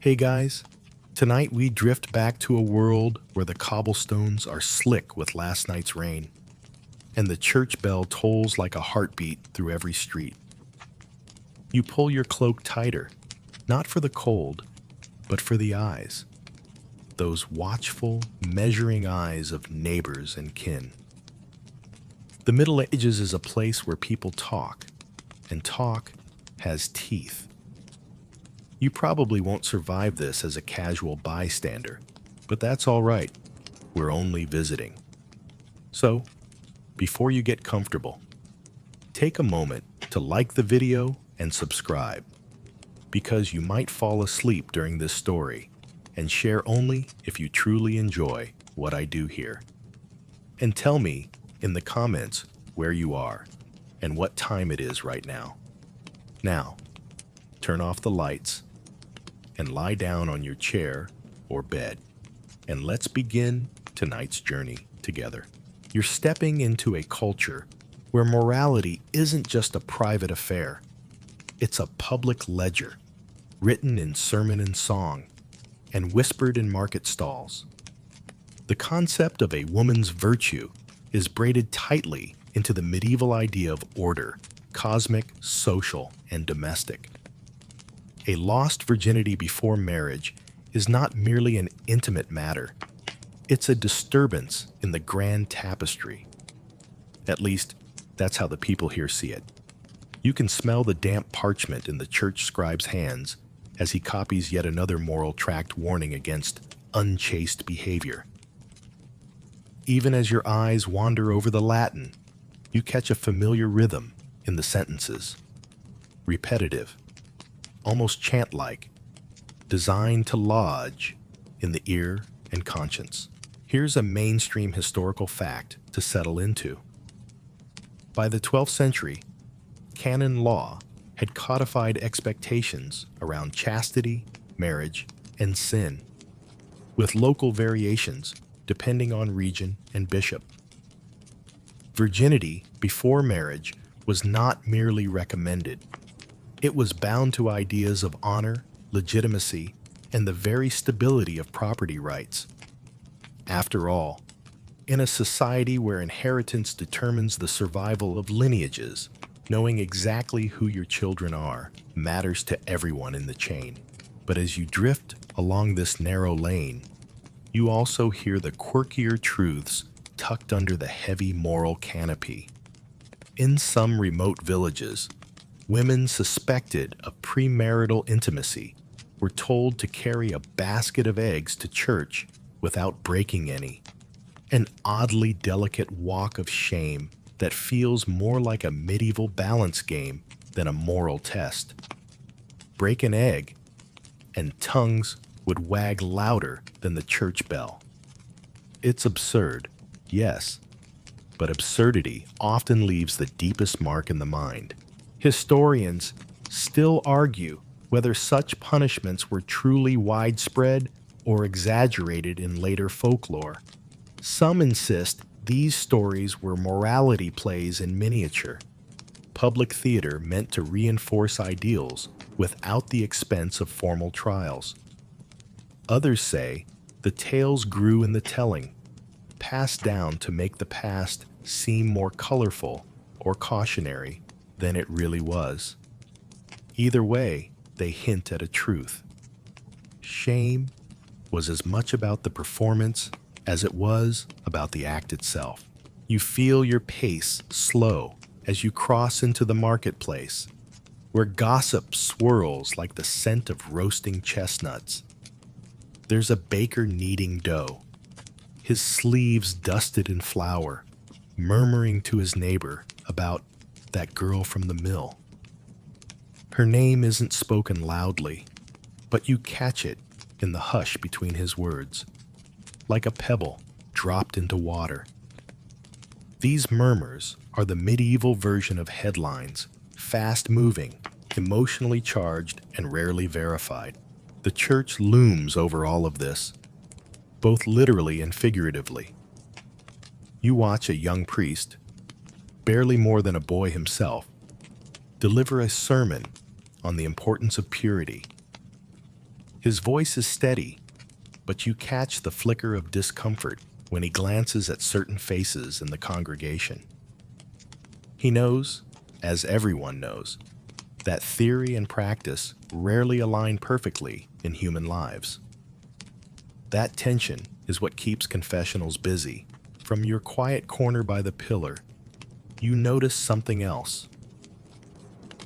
Hey guys, tonight we drift back to a world where the cobblestones are slick with last night's rain, and the church bell tolls like a heartbeat through every street. You pull your cloak tighter, not for the cold, but for the eyes. Those watchful, measuring eyes of neighbors and kin. The Middle Ages is a place where people talk, and talk has teeth. You probably won't survive this as a casual bystander, but that's all right. We're only visiting. So, before you get comfortable, take a moment to like the video and subscribe, because you might fall asleep during this story, and share only if you truly enjoy what I do here. And tell me in the comments where you are and what time it is right now. Now, turn off the lights and lie down on your chair or bed, and let's begin tonight's journey together. You're stepping into a culture where morality isn't just a private affair. It's a public ledger, written in sermon and song, and whispered in market stalls. The concept of a woman's virtue is braided tightly into the medieval idea of order, cosmic, social, and domestic. A lost virginity before marriage is not merely an intimate matter. It's a disturbance in the grand tapestry. At least, that's how the people here see it. You can smell the damp parchment in the church scribe's hands as he copies yet another moral tract warning against unchaste behavior. Even as your eyes wander over the Latin, you catch a familiar rhythm in the sentences. Repetitive, almost chant-like, designed to lodge in the ear and conscience. Here's a mainstream historical fact to settle into. By the 12th century, canon law had codified expectations around chastity, marriage, and sin, with local variations depending on region and bishop. Virginity before marriage was not merely recommended. It was bound to ideas of honor, legitimacy, and the very stability of property rights. After all, in a society where inheritance determines the survival of lineages, knowing exactly who your children are matters to everyone in the chain. But as you drift along this narrow lane, you also hear the quirkier truths tucked under the heavy moral canopy. In some remote villages, women suspected of premarital intimacy were told to carry a basket of eggs to church without breaking any. An oddly delicate walk of shame that feels more like a medieval balance game than a moral test. Break an egg, and tongues would wag louder than the church bell. It's absurd, yes, but absurdity often leaves the deepest mark in the mind. Historians still argue whether such punishments were truly widespread or exaggerated in later folklore. Some insist these stories were morality plays in miniature, public theater meant to reinforce ideals without the expense of formal trials. Others say the tales grew in the telling, passed down to make the past seem more colorful or cautionary than it really was. Either way, they hint at a truth. Shame was as much about the performance as it was about the act itself. You feel your pace slow as you cross into the marketplace, where gossip swirls like the scent of roasting chestnuts. There's a baker kneading dough, his sleeves dusted in flour, murmuring to his neighbor about that girl from the mill. Her name isn't spoken loudly, but you catch it in the hush between his words, like a pebble dropped into water. These murmurs are the medieval version of headlines, fast-moving, emotionally charged, and rarely verified. The church looms over all of this, both literally and figuratively. You watch a young priest, barely more than a boy himself, deliver a sermon on the importance of purity. His voice is steady, but you catch the flicker of discomfort when he glances at certain faces in the congregation. He knows, as everyone knows, that theory and practice rarely align perfectly in human lives. That tension is what keeps confessionals busy. From your quiet corner by the pillar, you notice something else.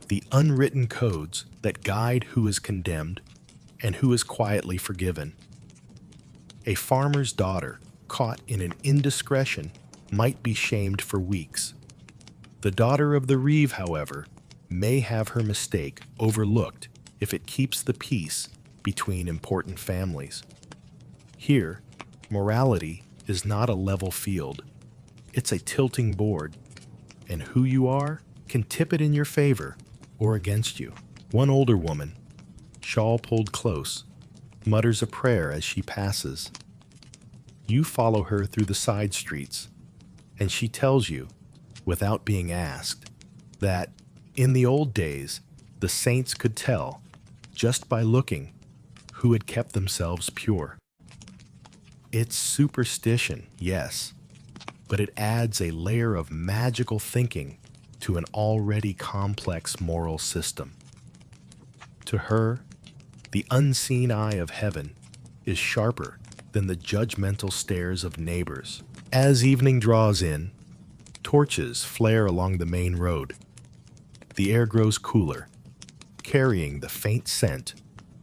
The unwritten codes that guide who is condemned and who is quietly forgiven. A farmer's daughter caught in an indiscretion might be shamed for weeks. The daughter of the reeve, however, may have her mistake overlooked if it keeps the peace between important families. Here, morality is not a level field. It's a tilting board, and who you are can tip it in your favor or against you. One older woman, shawl pulled close, mutters a prayer as she passes. You follow her through the side streets, and she tells you, without being asked, that in the old days, the saints could tell, just by looking, who had kept themselves pure. It's superstition, yes, but it adds a layer of magical thinking to an already complex moral system. To her, the unseen eye of heaven is sharper than the judgmental stares of neighbors. As evening draws in, torches flare along the main road. The air grows cooler, carrying the faint scent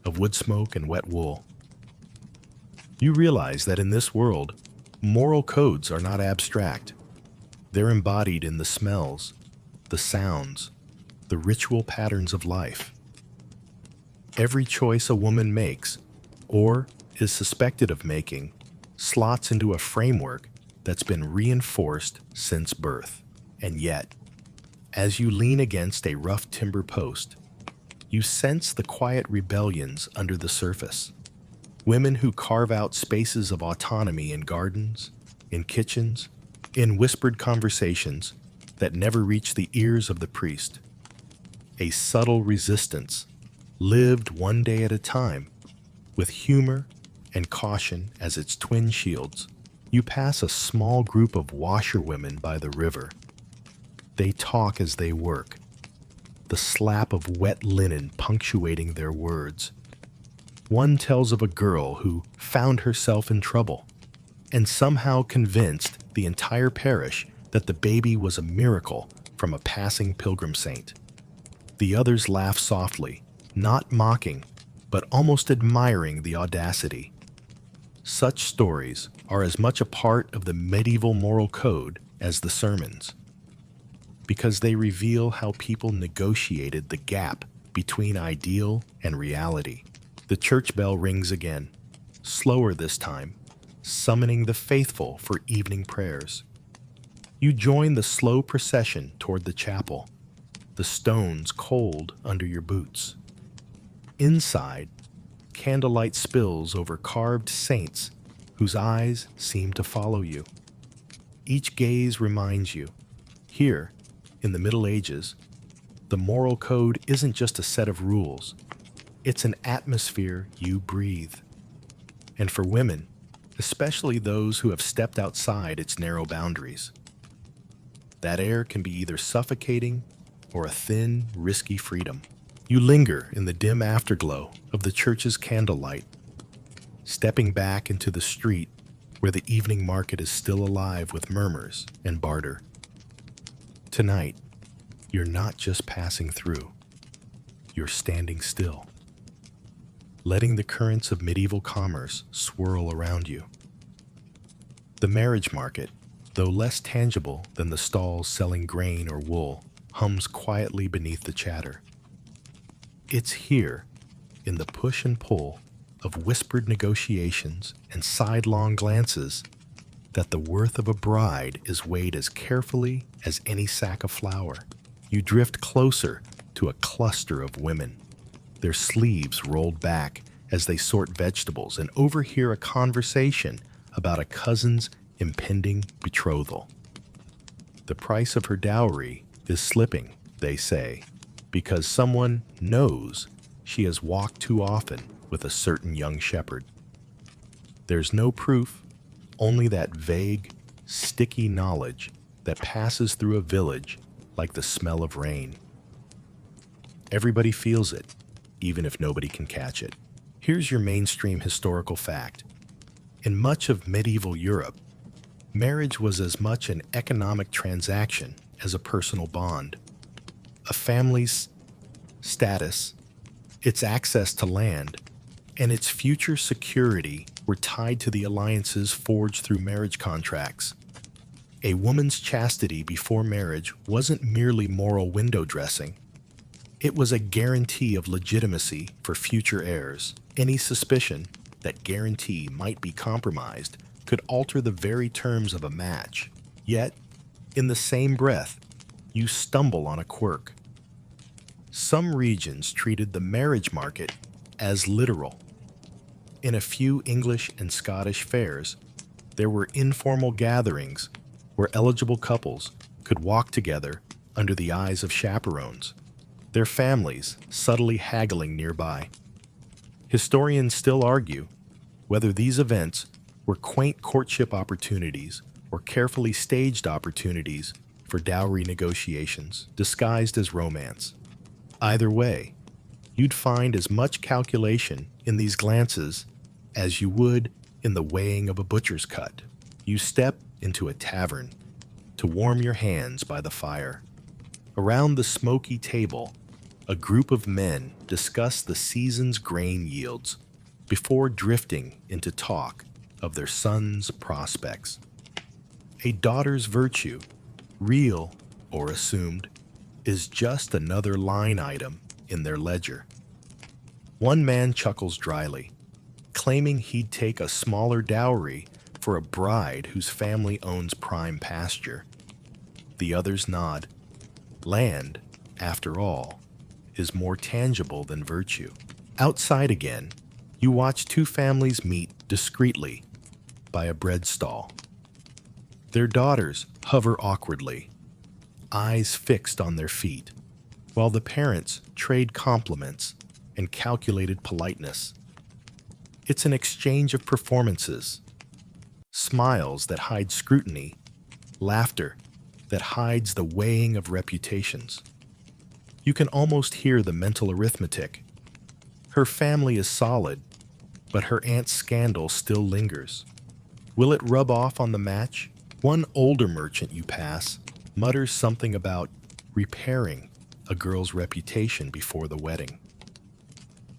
of wood smoke and wet wool. You realize that in this world, moral codes are not abstract. They're embodied in the smells, the sounds, the ritual patterns of life. Every choice a woman makes, or is suspected of making, slots into a framework that's been reinforced since birth. And yet, as you lean against a rough timber post, you sense the quiet rebellions under the surface. Women who carve out spaces of autonomy in gardens, in kitchens, in whispered conversations that never reach the ears of the priest. A subtle resistance, lived one day at a time, with humor and caution as its twin shields. You pass a small group of washerwomen by the river. They talk as they work, the slap of wet linen punctuating their words. One tells of a girl who found herself in trouble and somehow convinced the entire parish that the baby was a miracle from a passing pilgrim saint. The others laugh softly, not mocking, but almost admiring the audacity. Such stories are as much a part of the medieval moral code as the sermons, because they reveal how people negotiated the gap between ideal and reality. The church bell rings again, slower this time, summoning the faithful for evening prayers. You join the slow procession toward the chapel, the stones cold under your boots. Inside, candlelight spills over carved saints whose eyes seem to follow you. Each gaze reminds you, here, in the Middle Ages, the moral code isn't just a set of rules. It's an atmosphere you breathe. And for women, especially those who have stepped outside its narrow boundaries, that air can be either suffocating or a thin, risky freedom. You linger in the dim afterglow of the church's candlelight, stepping back into the street where the evening market is still alive with murmurs and barter. Tonight, you're not just passing through, you're standing still, letting the currents of medieval commerce swirl around you. The marriage market, though less tangible than the stalls selling grain or wool, hums quietly beneath the chatter. It's here, in the push and pull of whispered negotiations and sidelong glances, that the worth of a bride is weighed as carefully as any sack of flour. You drift closer to a cluster of women, their sleeves rolled back as they sort vegetables, and overhear a conversation about a cousin's impending betrothal. The price of her dowry is slipping, they say, because someone knows she has walked too often with a certain young shepherd. There's no proof, only that vague, sticky knowledge that passes through a village like the smell of rain. Everybody feels it, even if nobody can catch it. Here's your mainstream historical fact. In much of medieval Europe, marriage was as much an economic transaction as a personal bond. A family's status, its access to land, and its future security were tied to the alliances forged through marriage contracts. A woman's chastity before marriage wasn't merely moral window dressing. It was a guarantee of legitimacy for future heirs. Any suspicion that guarantee might be compromised could alter the very terms of a match. Yet, in the same breath, you stumble on a quirk. Some regions treated the marriage market as literal. In a few English and Scottish fairs, there were informal gatherings where eligible couples could walk together under the eyes of chaperones, their families subtly haggling nearby. Historians still argue whether these events were quaint courtship opportunities or carefully staged opportunities for dowry negotiations disguised as romance. Either way, you'd find as much calculation in these glances as you would in the weighing of a butcher's cut. You step into a tavern to warm your hands by the fire. Around the smoky table, a group of men discuss the season's grain yields before drifting into talk of their son's prospects. A daughter's virtue, real or assumed, is just another line item in their ledger. One man chuckles dryly, claiming he'd take a smaller dowry for a bride whose family owns prime pasture. The others nod. Land, after all, is more tangible than virtue. Outside again, you watch two families meet discreetly by a bread stall. Their daughters hover awkwardly, eyes fixed on their feet, while the parents trade compliments and calculated politeness. It's an exchange of performances, smiles that hide scrutiny, laughter that hides the weighing of reputations. You can almost hear the mental arithmetic. Her family is solid, but her aunt's scandal still lingers. Will it rub off on the match? One older merchant you pass mutters something about repairing a girl's reputation before the wedding.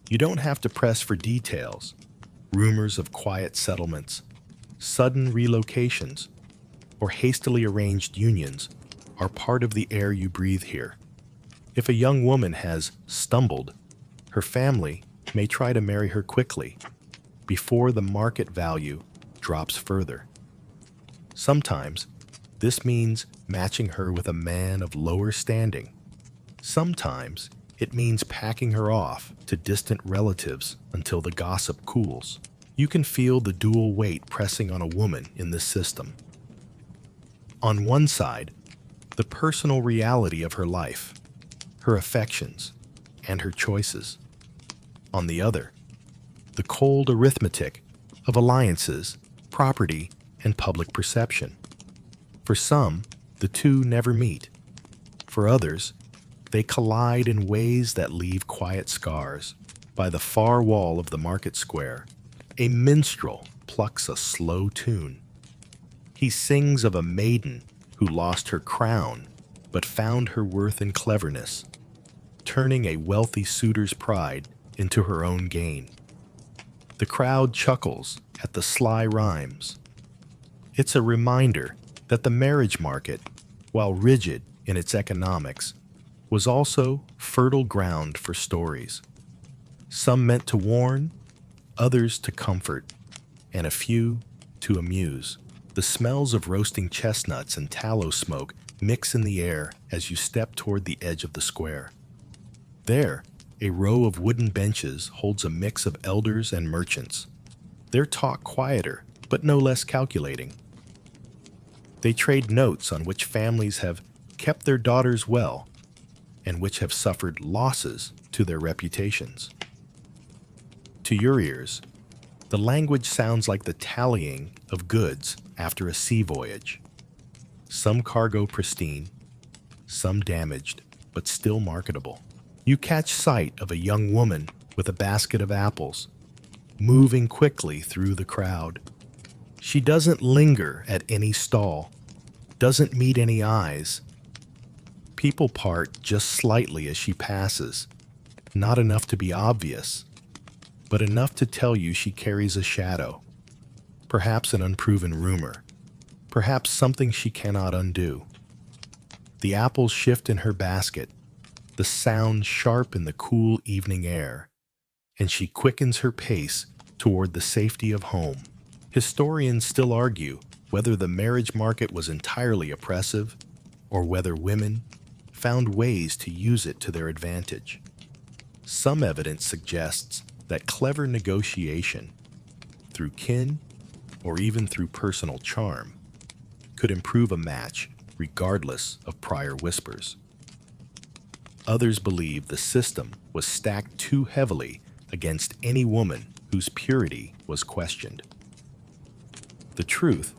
You don't have to press for details. Rumors of quiet settlements, sudden relocations, or hastily arranged unions are part of the air you breathe here. If a young woman has stumbled, her family may try to marry her quickly before the market value drops further. Sometimes this means matching her with a man of lower standing. Sometimes it means packing her off to distant relatives until the gossip cools. You can feel the dual weight pressing on a woman in this system. On one side, the personal reality of her life, her affections, and her choices. On the other, the cold arithmetic of alliances, property, and public perception. For some, the two never meet. For others, they collide in ways that leave quiet scars. By the far wall of the market square, a minstrel plucks a slow tune. He sings of a maiden who lost her crown but found her worth in cleverness, turning a wealthy suitor's pride into her own gain. The crowd chuckles at the sly rhymes. It's a reminder that the marriage market, while rigid in its economics, was also fertile ground for stories. Some meant to warn, others to comfort, and a few to amuse. The smells of roasting chestnuts and tallow smoke mix in the air as you step toward the edge of the square. There, a row of wooden benches holds a mix of elders and merchants. Their talk quieter, but no less calculating. They trade notes on which families have kept their daughters well and which have suffered losses to their reputations. To To your ears, the language sounds like the tallying of goods after a sea voyage. Some cargo pristine, some damaged, but still marketable. You catch sight of a young woman with a basket of apples, moving quickly through the crowd. She doesn't linger at any stall, doesn't meet any eyes. People part just slightly as she passes, not enough to be obvious, but enough to tell you she carries a shadow, perhaps an unproven rumor, perhaps something she cannot undo. The apples shift in her basket, the sound sharp in the cool evening air, and she quickens her pace toward the safety of home. Historians still argue whether the marriage market was entirely oppressive or whether women found ways to use it to their advantage. Some evidence suggests that clever negotiation, through kin or even through personal charm, could improve a match regardless of prior whispers. Others believe the system was stacked too heavily against any woman whose purity was questioned. The truth,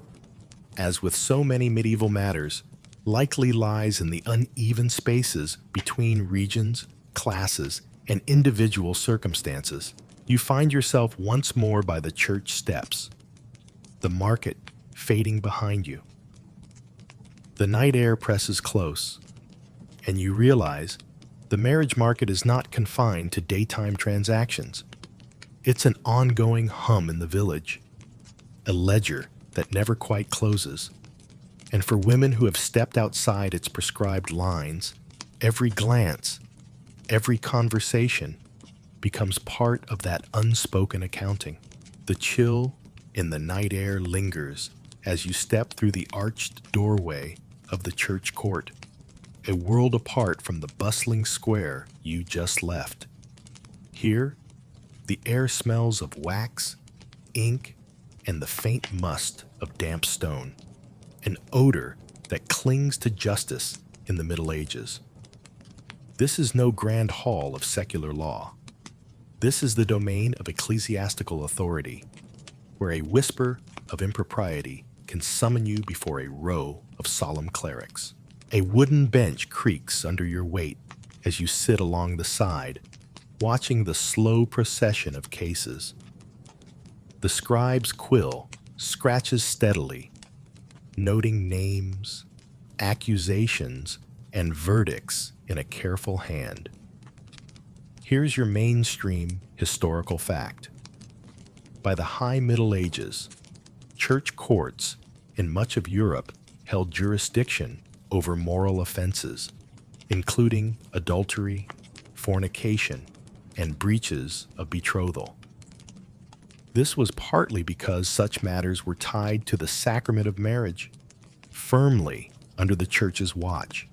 as with so many medieval matters, likely lies in the uneven spaces between regions, classes, and individual circumstances. You find yourself once more by the church steps, the market fading behind you. The night air presses close, and you realize the marriage market is not confined to daytime transactions. It's an ongoing hum in the village, a ledger that never quite closes. And for women who have stepped outside its prescribed lines, every glance, every conversation becomes part of that unspoken accounting. The chill in the night air lingers as you step through the arched doorway of the church court, a world apart from the bustling square you just left. Here, the air smells of wax, ink, and the faint must of damp stone, an odor that clings to justice in the Middle Ages. This is no grand hall of secular law. This is the domain of ecclesiastical authority, where a whisper of impropriety can summon you before a row of solemn clerics. A wooden bench creaks under your weight as you sit along the side, watching the slow procession of cases. The scribe's quill scratches steadily, noting names, accusations, and verdicts in a careful hand. Here's your mainstream historical fact. By the High Middle Ages, church courts in much of Europe held jurisdiction over moral offenses, including adultery, fornication, and breaches of betrothal. This was partly because such matters were tied to the sacrament of marriage, firmly under the church's watch,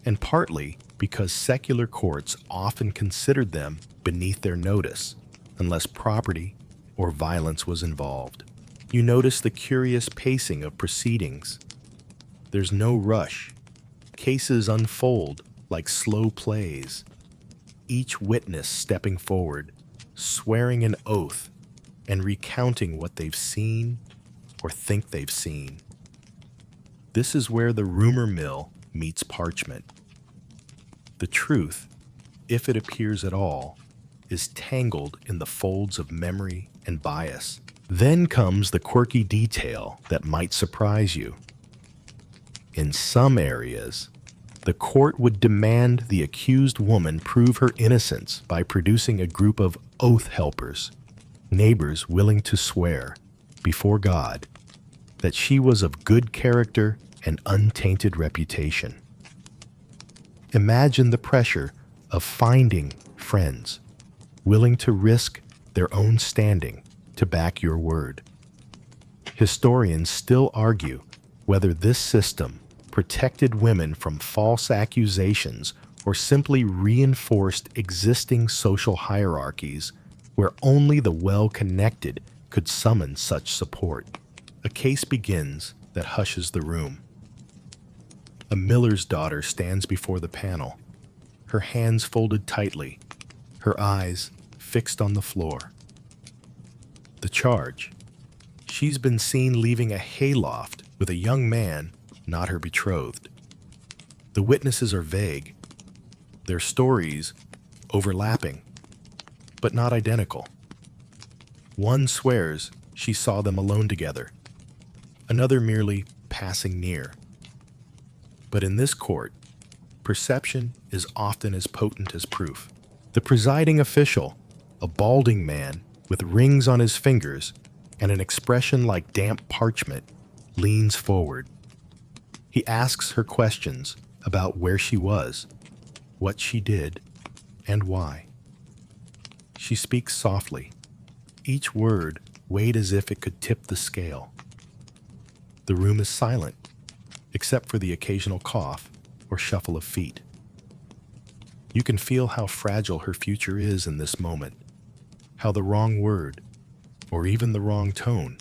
and partly because secular courts often considered them beneath their notice, unless property or violence was involved. You notice the curious pacing of proceedings. There's no rush. Cases unfold like slow plays, each witness stepping forward, swearing an oath, and recounting what they've seen or think they've seen. This is where the rumor mill meets parchment. The truth, if it appears at all, is tangled in the folds of memory and bias. Then comes the quirky detail that might surprise you. In some areas, the court would demand the accused woman prove her innocence by producing a group of oath helpers, neighbors willing to swear, before God, that she was of good character and untainted reputation. Imagine the pressure of finding friends willing to risk their own standing to back your word. Historians still argue whether this system protected women from false accusations or simply reinforced existing social hierarchies where only the well-connected could summon such support. A case begins that hushes the room. A miller's daughter stands before the panel, her hands folded tightly, her eyes fixed on the floor. charge. She's been seen leaving a hayloft with a young man, not her betrothed. The witnesses are vague, their stories overlapping, but not identical. One swears she saw them alone together, another merely passing near. But in this court, perception is often as potent as proof. The presiding official, a balding man with rings on his fingers and an expression like damp parchment, leans forward. He asks her questions about where she was, what she did, and why. She speaks softly, each word weighed as if it could tip the scale. The room is silent, except for the occasional cough or shuffle of feet. You can feel how fragile her future is in this moment, how the wrong word, or even the wrong tone,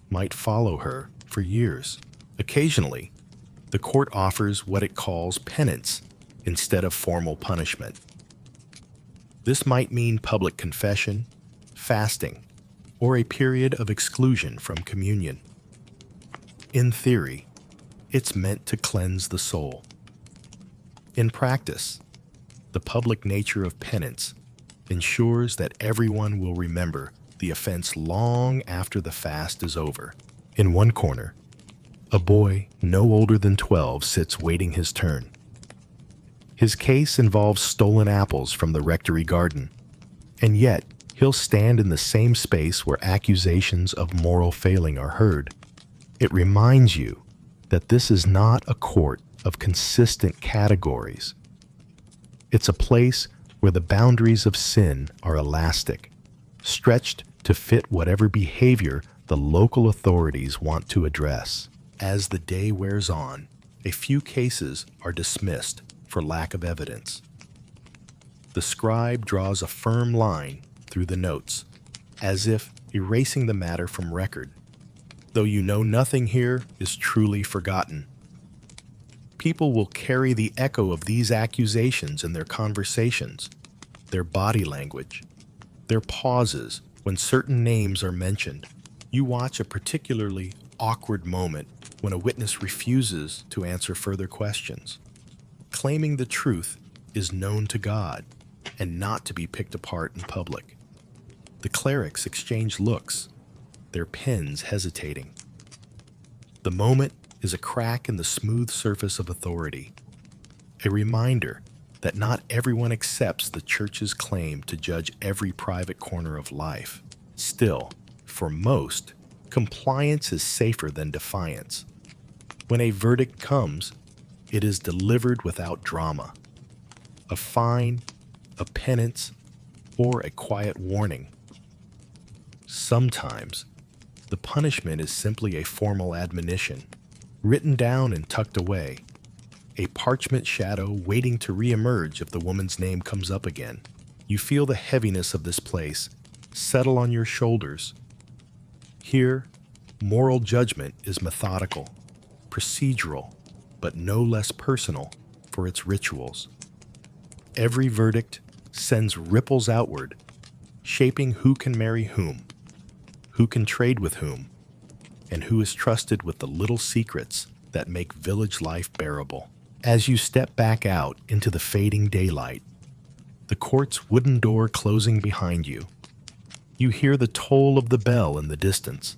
might follow her for years. Occasionally, the court offers what it calls penance instead of formal punishment. This might mean public confession, fasting, or a period of exclusion from communion. In theory, it's meant to cleanse the soul. In practice, the public nature of penance ensures that everyone will remember the offense long after the fast is over. In one corner, a boy no older than 12 sits waiting his turn. His case involves stolen apples from the rectory garden, and yet he'll stand in the same space where accusations of moral failing are heard. It reminds you that this is not a court of consistent categories. It's a place where the boundaries of sin are elastic, stretched to fit whatever behavior the local authorities want to address. As the day wears on, a few cases are dismissed for lack of evidence. The scribe draws a firm line through the notes, as if erasing the matter from record, though you know nothing here is truly forgotten. People will carry the echo of these accusations in their conversations, their body language, their pauses when certain names are mentioned. You watch a particularly awkward moment when a witness refuses to answer further questions. Claiming the truth is known to God and not to be picked apart in public. The clerics exchange looks, their pens hesitating. The moment is a crack in the smooth surface of authority, a reminder that not everyone accepts the church's claim to judge every private corner of life. Still, for most, compliance is safer than defiance. When a verdict comes, it is delivered without drama. A fine, a penance, or a quiet warning. Sometimes, the punishment is simply a formal admonition, written down and tucked away, a parchment shadow waiting to re-emerge if the woman's name comes up again. You feel the heaviness of this place settle on your shoulders. Here, moral judgment is methodical, procedural, but no less personal for its rituals. Every verdict sends ripples outward, shaping who can marry whom, who can trade with whom, and who is trusted with the little secrets that make village life bearable. As you step back out into the fading daylight, the court's wooden door closing behind you, you hear the toll of the bell in the distance.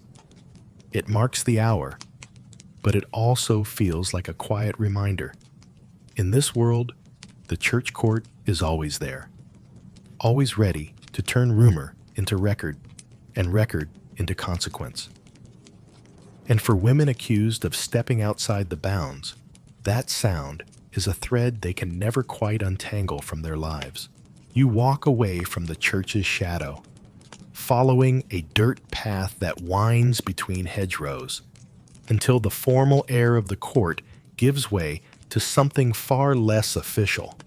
It marks the hour, but it also feels like a quiet reminder. In this world, the church court is always there, always ready to turn rumor into record and record into consequence. And for women accused of stepping outside the bounds, that sound is a thread they can never quite untangle from their lives. You walk away from the church's shadow, following a dirt path that winds between hedgerows, until the formal air of the court gives way to something far less official,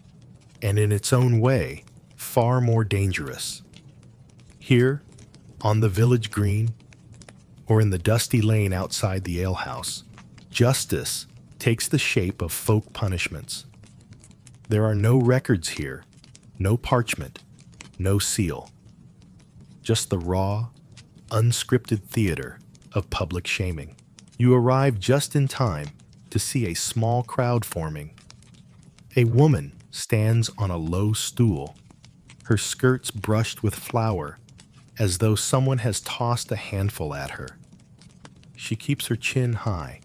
and in its own way, far more dangerous. Here, on the village green, or in the dusty lane outside the alehouse, justice takes the shape of folk punishments. There are no records here, no parchment, no seal. Just the raw, unscripted theater of public shaming. You arrive just in time to see a small crowd forming. A woman stands on a low stool, her skirts brushed with flour, as though someone has tossed a handful at her. She keeps her chin high,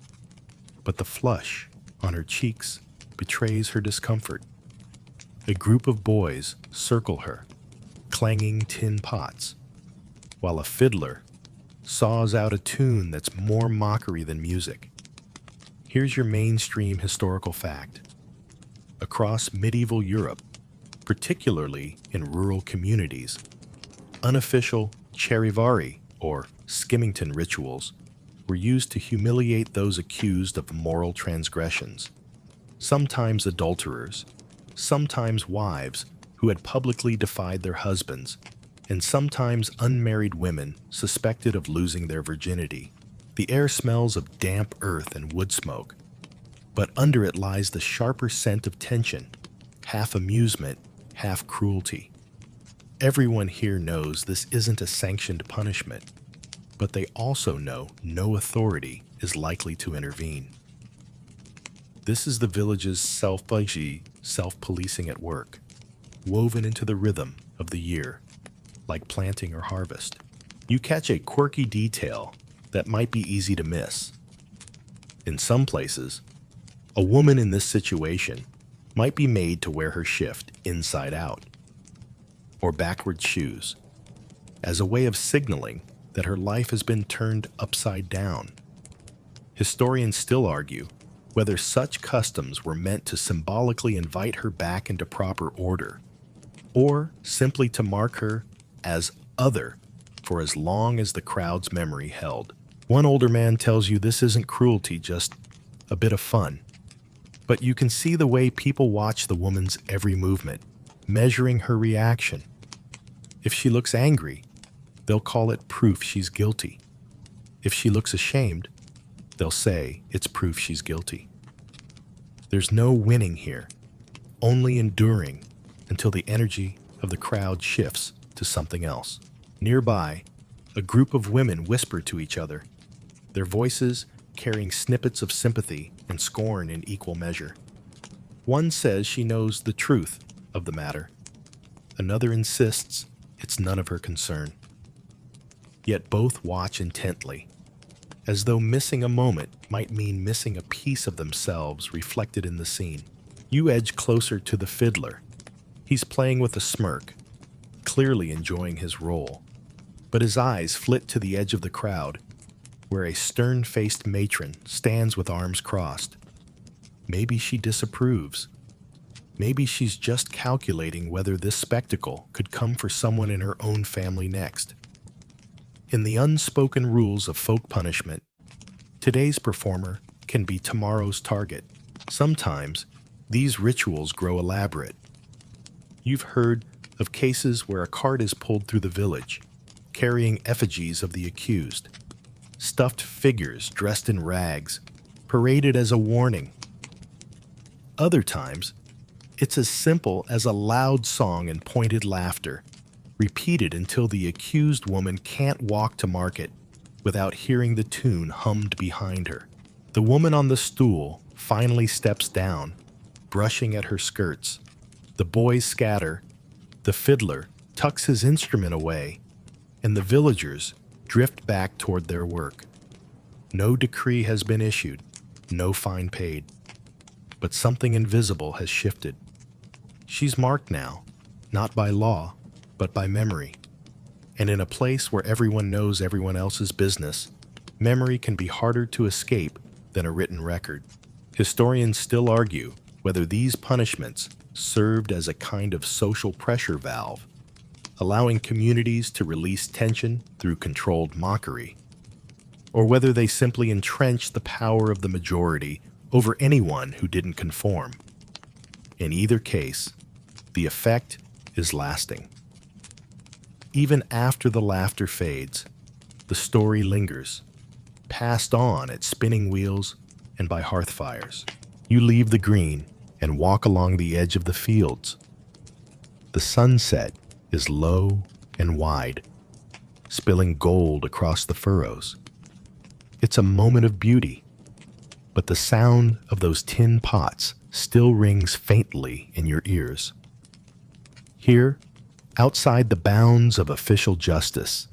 but the flush on her cheeks betrays her discomfort. A group of boys circle her, clanging tin pots, while a fiddler saws out a tune that's more mockery than music. Here's your mainstream historical fact. Across medieval Europe, particularly in rural communities, unofficial charivari, or skimmington rituals, were used to humiliate those accused of moral transgressions. Sometimes adulterers, sometimes wives who had publicly defied their husbands, and sometimes unmarried women suspected of losing their virginity. The air smells of damp earth and wood smoke, but under it lies the sharper scent of tension, half amusement, half cruelty. Everyone here knows this isn't a sanctioned punishment, but they also know no authority is likely to intervene. This is the village's self-policing at work, woven into the rhythm of the year, like planting or harvest. You catch a quirky detail that might be easy to miss. In some places, a woman in this situation might be made to wear her shift inside out, or backward shoes, as a way of signaling that her life has been turned upside down. Historians still argue whether such customs were meant to symbolically invite her back into proper order, or simply to mark her as other for as long as the crowd's memory held. One older man tells you this isn't cruelty, just a bit of fun. But you can see the way people watch the woman's every movement, measuring her reaction. If she looks angry, they'll call it proof she's guilty. If she looks ashamed, they'll say it's proof she's guilty. There's no winning here, only enduring until the energy of the crowd shifts to something else. Nearby, a group of women whisper to each other, their voices carrying snippets of sympathy and scorn in equal measure. One says she knows the truth of the matter. Another insists it's none of her concern. Yet both watch intently, as though missing a moment might mean missing a piece of themselves reflected in the scene. You edge closer to the fiddler. He's playing with a smirk, clearly enjoying his role, but his eyes flit to the edge of the crowd, where a stern-faced matron stands with arms crossed. Maybe she disapproves. Maybe she's just calculating whether this spectacle could come for someone in her own family next. In the unspoken rules of folk punishment, today's performer can be tomorrow's target. Sometimes, these rituals grow elaborate. You've heard of cases where a cart is pulled through the village, carrying effigies of the accused, stuffed figures dressed in rags, paraded as a warning. Other times, it's as simple as a loud song and pointed laughter, repeated until the accused woman can't walk to market without hearing the tune hummed behind her. The woman on the stool finally steps down, brushing at her skirts. The boys scatter, the fiddler tucks his instrument away, and the villagers drift back toward their work. No decree has been issued, no fine paid, but something invisible has shifted. She's marked now, not by law, but by memory. And in a place where everyone knows everyone else's business, memory can be harder to escape than a written record. Historians still argue whether these punishments served as a kind of social pressure valve, allowing communities to release tension through controlled mockery, or whether they simply entrenched the power of the majority over anyone who didn't conform. In either case, the effect is lasting. Even after the laughter fades, the story lingers, passed on at spinning wheels and by hearth fires. You leave the green and walk along the edge of the fields. The sunset is low and wide, spilling gold across the furrows. It's a moment of beauty, but the sound of those tin pots still rings faintly in your ears. Here, outside the bounds of official justice,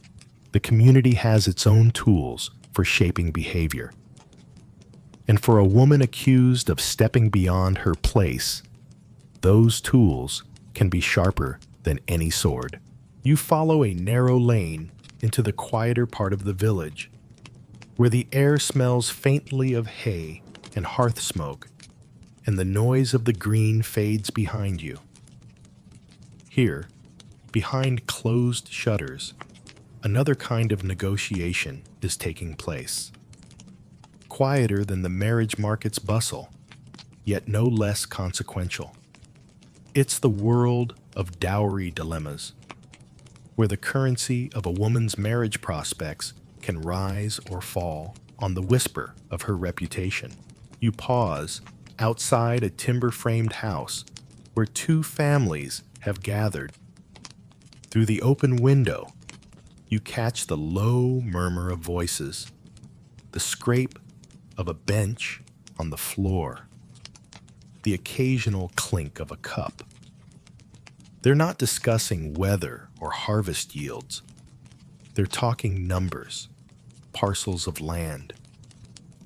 the community has its own tools for shaping behavior. And for a woman accused of stepping beyond her place, those tools can be sharper than any sword. You follow a narrow lane into the quieter part of the village, where the air smells faintly of hay and hearth smoke, and the noise of the green fades behind you. Here, behind closed shutters, another kind of negotiation is taking place. Quieter than the marriage market's bustle, yet no less consequential. It's the world of dowry dilemmas, where the currency of a woman's marriage prospects can rise or fall on the whisper of her reputation. You pause outside a timber-framed house where two families have gathered. Through the open window, you catch the low murmur of voices, the scrape of a bench on the floor, the occasional clink of a cup. They're not discussing weather or harvest yields. They're talking numbers, parcels of land,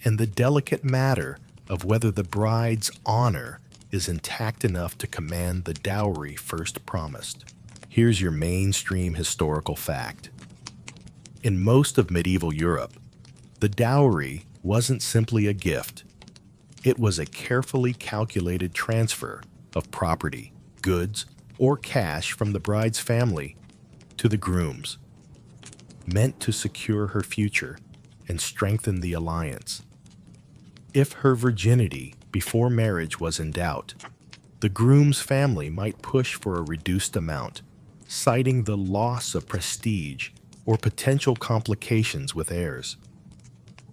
and the delicate matter of whether the bride's honor is intact enough to command the dowry first promised. Here's your mainstream historical fact. In most of medieval Europe, the dowry wasn't simply a gift. It was a carefully calculated transfer of property, goods, or cash from the bride's family to the groom's, meant to secure her future and strengthen the alliance. If her virginity before marriage was in doubt, the groom's family might push for a reduced amount, citing the loss of prestige or potential complications with heirs.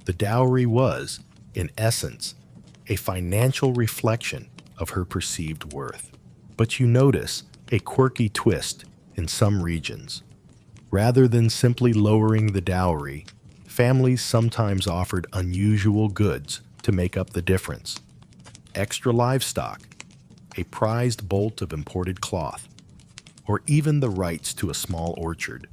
The dowry was, in essence, a financial reflection of her perceived worth. But you notice a quirky twist in some regions. Rather than simply lowering the dowry, families sometimes offered unusual goods to make up the difference. Extra livestock, a prized bolt of imported cloth, or even the rights to a small orchard.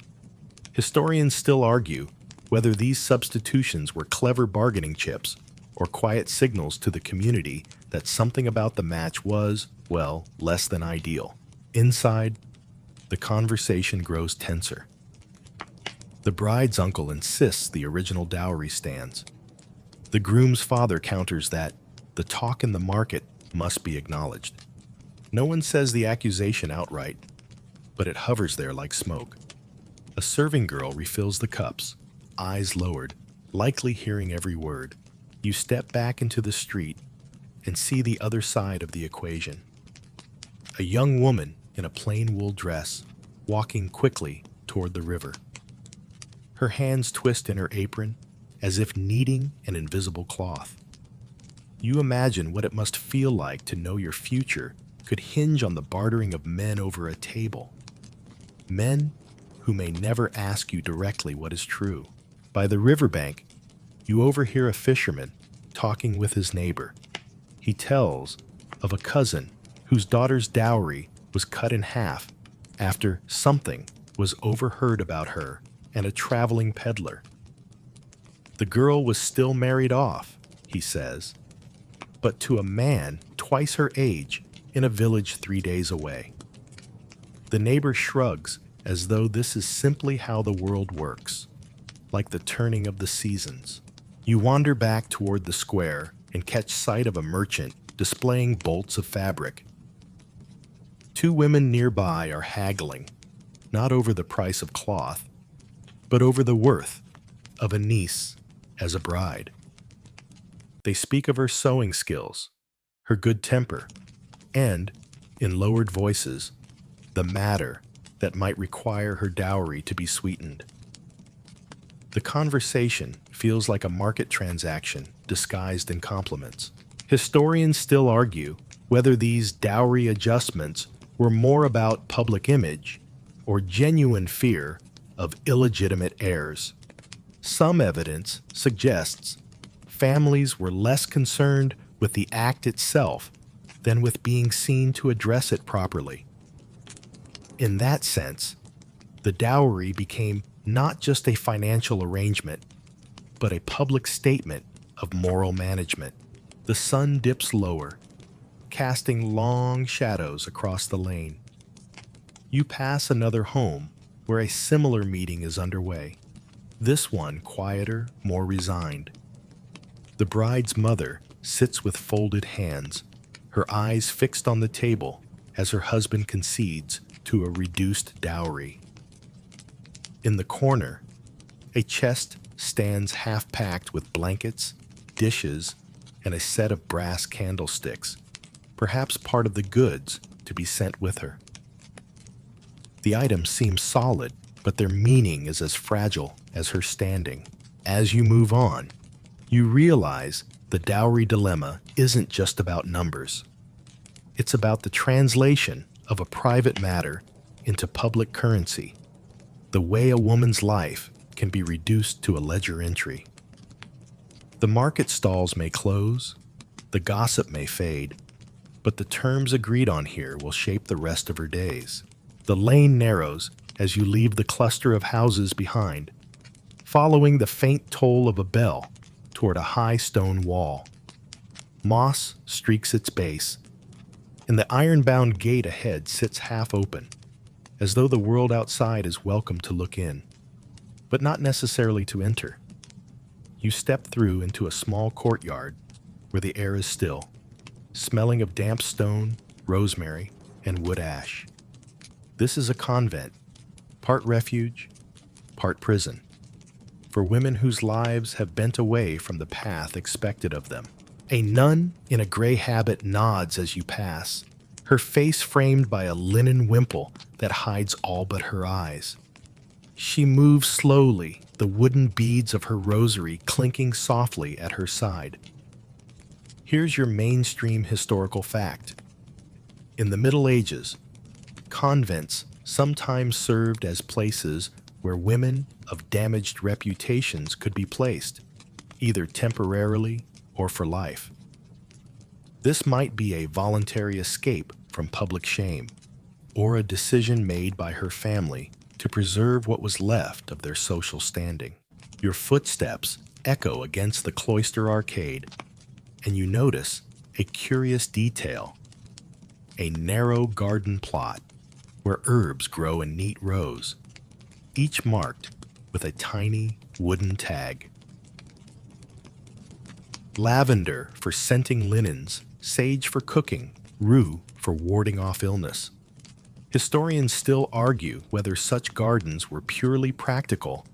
Historians still argue whether these substitutions were clever bargaining chips or quiet signals to the community that something about the match was, well, less than ideal. Inside, the conversation grows tenser. The bride's uncle insists the original dowry stands. The groom's father counters that the talk in the market must be acknowledged. No one says the accusation outright, but it hovers there like smoke. A serving girl refills the cups, eyes lowered, likely hearing every word. You step back into the street and see the other side of the equation. A young woman in a plain wool dress, walking quickly toward the river. Her hands twist in her apron as if kneading an invisible cloth. You imagine what it must feel like to know your future could hinge on the bartering of men over a table. Men who may never ask you directly what is true. By the riverbank, you overhear a fisherman talking with his neighbor. He tells of a cousin whose daughter's dowry was cut in half after something was overheard about her and a traveling peddler. The girl was still married off, he says, but to a man twice her age in a village 3 days away. The neighbor shrugs as though this is simply how the world works, like the turning of the seasons. You wander back toward the square and catch sight of a merchant displaying bolts of fabric. Two women nearby are haggling, not over the price of cloth, but over the worth of a niece as a bride. They speak of her sewing skills, her good temper, and, in lowered voices, the matter that might require her dowry to be sweetened. The conversation feels like a market transaction disguised in compliments. Historians still argue whether these dowry adjustments were more about public image or genuine fear of illegitimate heirs. Some evidence suggests families were less concerned with the act itself than with being seen to address it properly. In that sense, the dowry became not just a financial arrangement, but a public statement of moral management. The sun dips lower, casting long shadows across the lane. You pass another home where a similar meeting is underway, this one quieter, more resigned. The bride's mother sits with folded hands, her eyes fixed on the table as her husband concedes to a reduced dowry. In the corner, a chest stands half-packed with blankets, dishes, and a set of brass candlesticks, perhaps part of the goods to be sent with her. The items seem solid, but their meaning is as fragile as her standing. As you move on, you realize the dowry dilemma isn't just about numbers. It's about the translation of a private matter into public currency, the way a woman's life can be reduced to a ledger entry. The market stalls may close, the gossip may fade, but the terms agreed on here will shape the rest of her days. The lane narrows as you leave the cluster of houses behind, following the faint toll of a bell toward a high stone wall. Moss streaks its base, and the iron-bound gate ahead sits half open, as though the world outside is welcome to look in, but not necessarily to enter. You step through into a small courtyard where the air is still, smelling of damp stone, rosemary, and wood ash. This is a convent, part refuge, part prison, for women whose lives have bent away from the path expected of them. A nun in a gray habit nods as you pass, her face framed by a linen wimple that hides all but her eyes. She moves slowly, the wooden beads of her rosary clinking softly at her side. Here's your mainstream historical fact. In the Middle Ages, convents sometimes served as places where women of damaged reputations could be placed, either temporarily or for life. This might be a voluntary escape from public shame, or a decision made by her family to preserve what was left of their social standing. Your footsteps echo against the cloister arcade, and you notice a curious detail: a narrow garden plot where herbs grow in neat rows, each marked with a tiny wooden tag. Lavender for scenting linens, sage for cooking, rue for warding off illness. Historians still argue whether such gardens were purely practical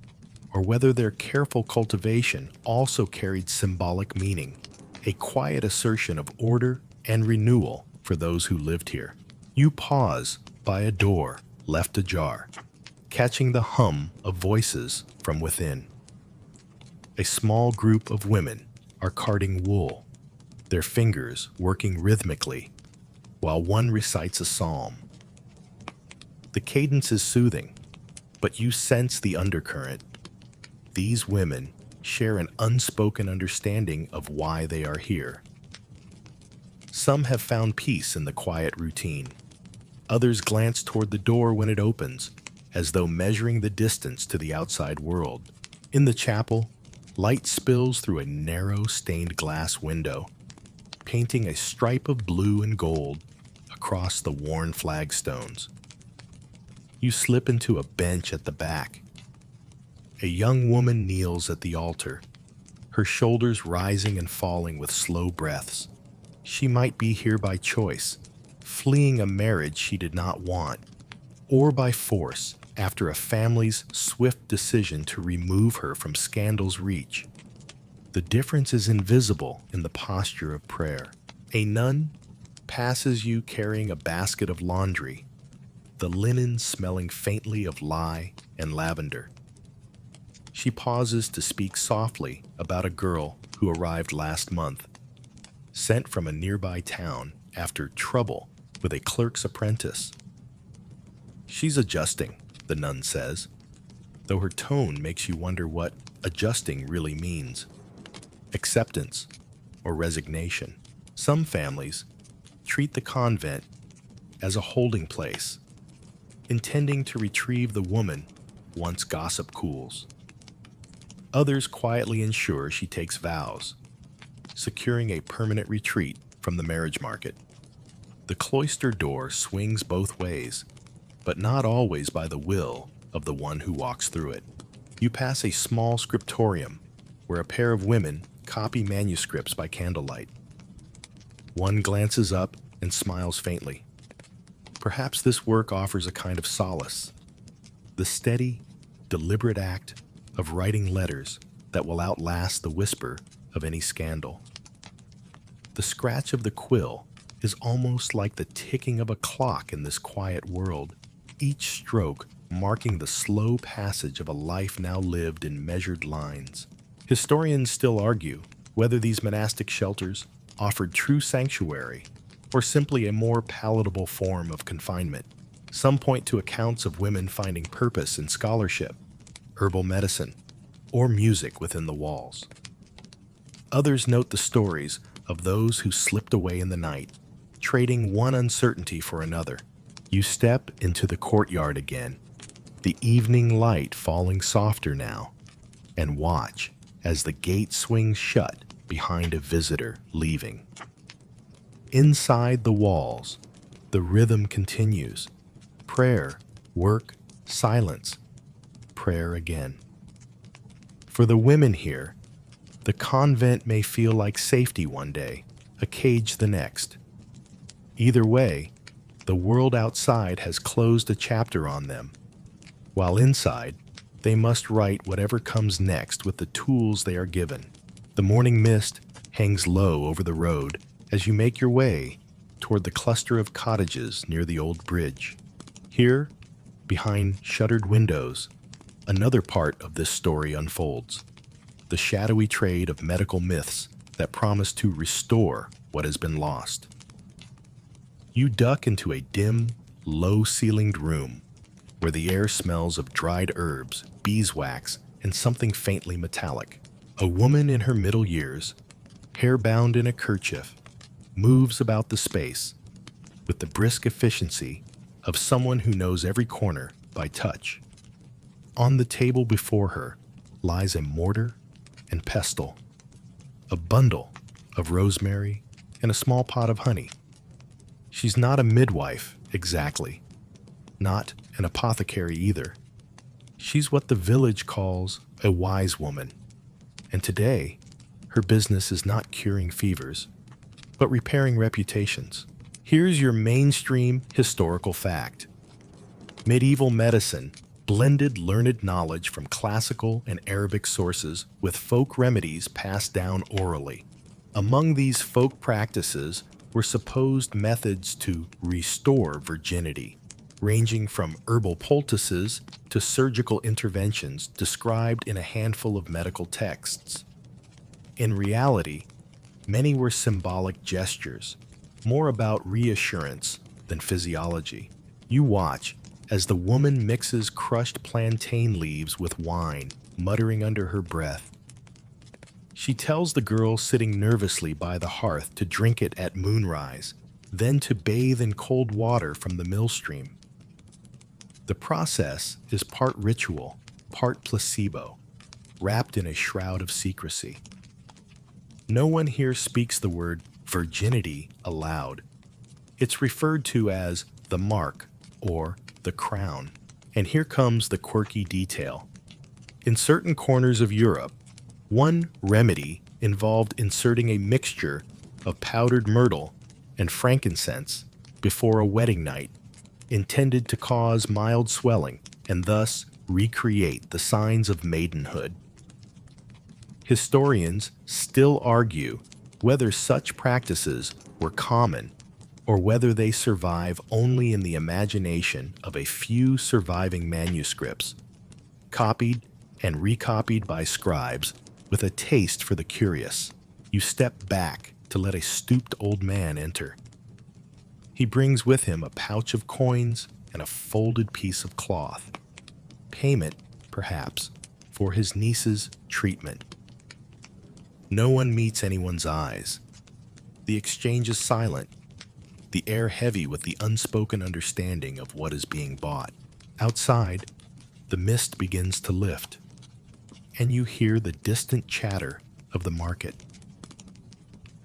or whether their careful cultivation also carried symbolic meaning, a quiet assertion of order and renewal for those who lived here. You pause by a door left ajar, catching the hum of voices from within. A small group of women are carding wool, their fingers working rhythmically, while one recites a psalm. The cadence is soothing, but you sense the undercurrent. These women share an unspoken understanding of why they are here. Some have found peace in the quiet routine. Others glance toward the door when it opens, as though measuring the distance to the outside world. In the chapel, light spills through a narrow stained glass window, painting a stripe of blue and gold across the worn flagstones. You slip into a bench at the back. A young woman kneels at the altar, her shoulders rising and falling with slow breaths. She might be here by choice, fleeing a marriage she did not want, or by force after a family's swift decision to remove her from scandal's reach. The difference is invisible in the posture of prayer. A nun passes you carrying a basket of laundry, the linen smelling faintly of lye and lavender. She pauses to speak softly about a girl who arrived last month, sent from a nearby town after trouble with a clerk's apprentice. She's adjusting, the nun says. though her tone makes you wonder what adjusting really means. Acceptance or resignation. Some families treat the convent as a holding place, intending to retrieve the woman once gossip cools. Others quietly ensure she takes vows, securing a permanent retreat from the marriage market. The cloister door swings both ways, but not always by the will of the one who walks through it. You pass a small scriptorium where a pair of women copy manuscripts by candlelight. One glances up and smiles faintly. Perhaps this work offers a kind of solace, the steady, deliberate act of writing letters that will outlast the whisper of any scandal. The scratch of the quill is almost like the ticking of a clock in this quiet world, each stroke marking the slow passage of a life now lived in measured lines. Historians still argue whether these monastic shelters offered true sanctuary or simply a more palatable form of confinement. Some point to accounts of women finding purpose in scholarship, herbal medicine, or music within the walls. Others note the stories of those who slipped away in the night, trading one uncertainty for another. You step into the courtyard again, the evening light falling softer now, and watch as the gate swings shut behind a visitor leaving. Inside the walls, the rhythm continues. Prayer, work, silence, prayer again. For the women here, the convent may feel like safety one day, a cage the next. Either way, the world outside has closed a chapter on them, while inside, they must write whatever comes next with the tools they are given. The morning mist hangs low over the road as you make your way toward the cluster of cottages near the old bridge. Here, behind shuttered windows, another part of this story unfolds. The shadowy trade of medical myths that promise to restore what has been lost. You duck into a dim, low-ceilinged room where the air smells of dried herbs, beeswax, and something faintly metallic. A woman in her middle years, hair bound in a kerchief, moves about the space with the brisk efficiency of someone who knows every corner by touch. On the table before her lies a mortar and pestle, a bundle of rosemary, and a small pot of honey. She's not a midwife, exactly. Not an apothecary either. She's what the village calls a wise woman. And today, her business is not curing fevers, but repairing reputations. Here's your mainstream historical fact. Medieval medicine blended learned knowledge from classical and Arabic sources with folk remedies passed down orally. Among these folk practices were supposed methods to restore virginity, ranging from herbal poultices to surgical interventions described in a handful of medical texts. In reality, many were symbolic gestures, more about reassurance than physiology. You watch as the woman mixes crushed plantain leaves with wine, muttering under her breath. She tells the girl sitting nervously by the hearth to drink it at moonrise, then to bathe in cold water from the mill stream. The process is part ritual, part placebo, wrapped in a shroud of secrecy. No one here speaks the word virginity aloud. It's referred to as the mark or the crown. And here comes the quirky detail. In certain corners of Europe, one remedy involved inserting a mixture of powdered myrtle and frankincense before a wedding night, intended to cause mild swelling and thus recreate the signs of maidenhood. Historians still argue whether such practices were common or whether they survive only in the imagination of a few surviving manuscripts, copied and recopied by scribes with a taste for the curious. You step back to let a stooped old man enter. He brings with him a pouch of coins and a folded piece of cloth. Payment perhaps, for his niece's treatment. No one meets anyone's eyes. The exchange is silent, the air heavy with the unspoken understanding of what is being bought. Outside, the mist begins to lift, and you hear the distant chatter of the market.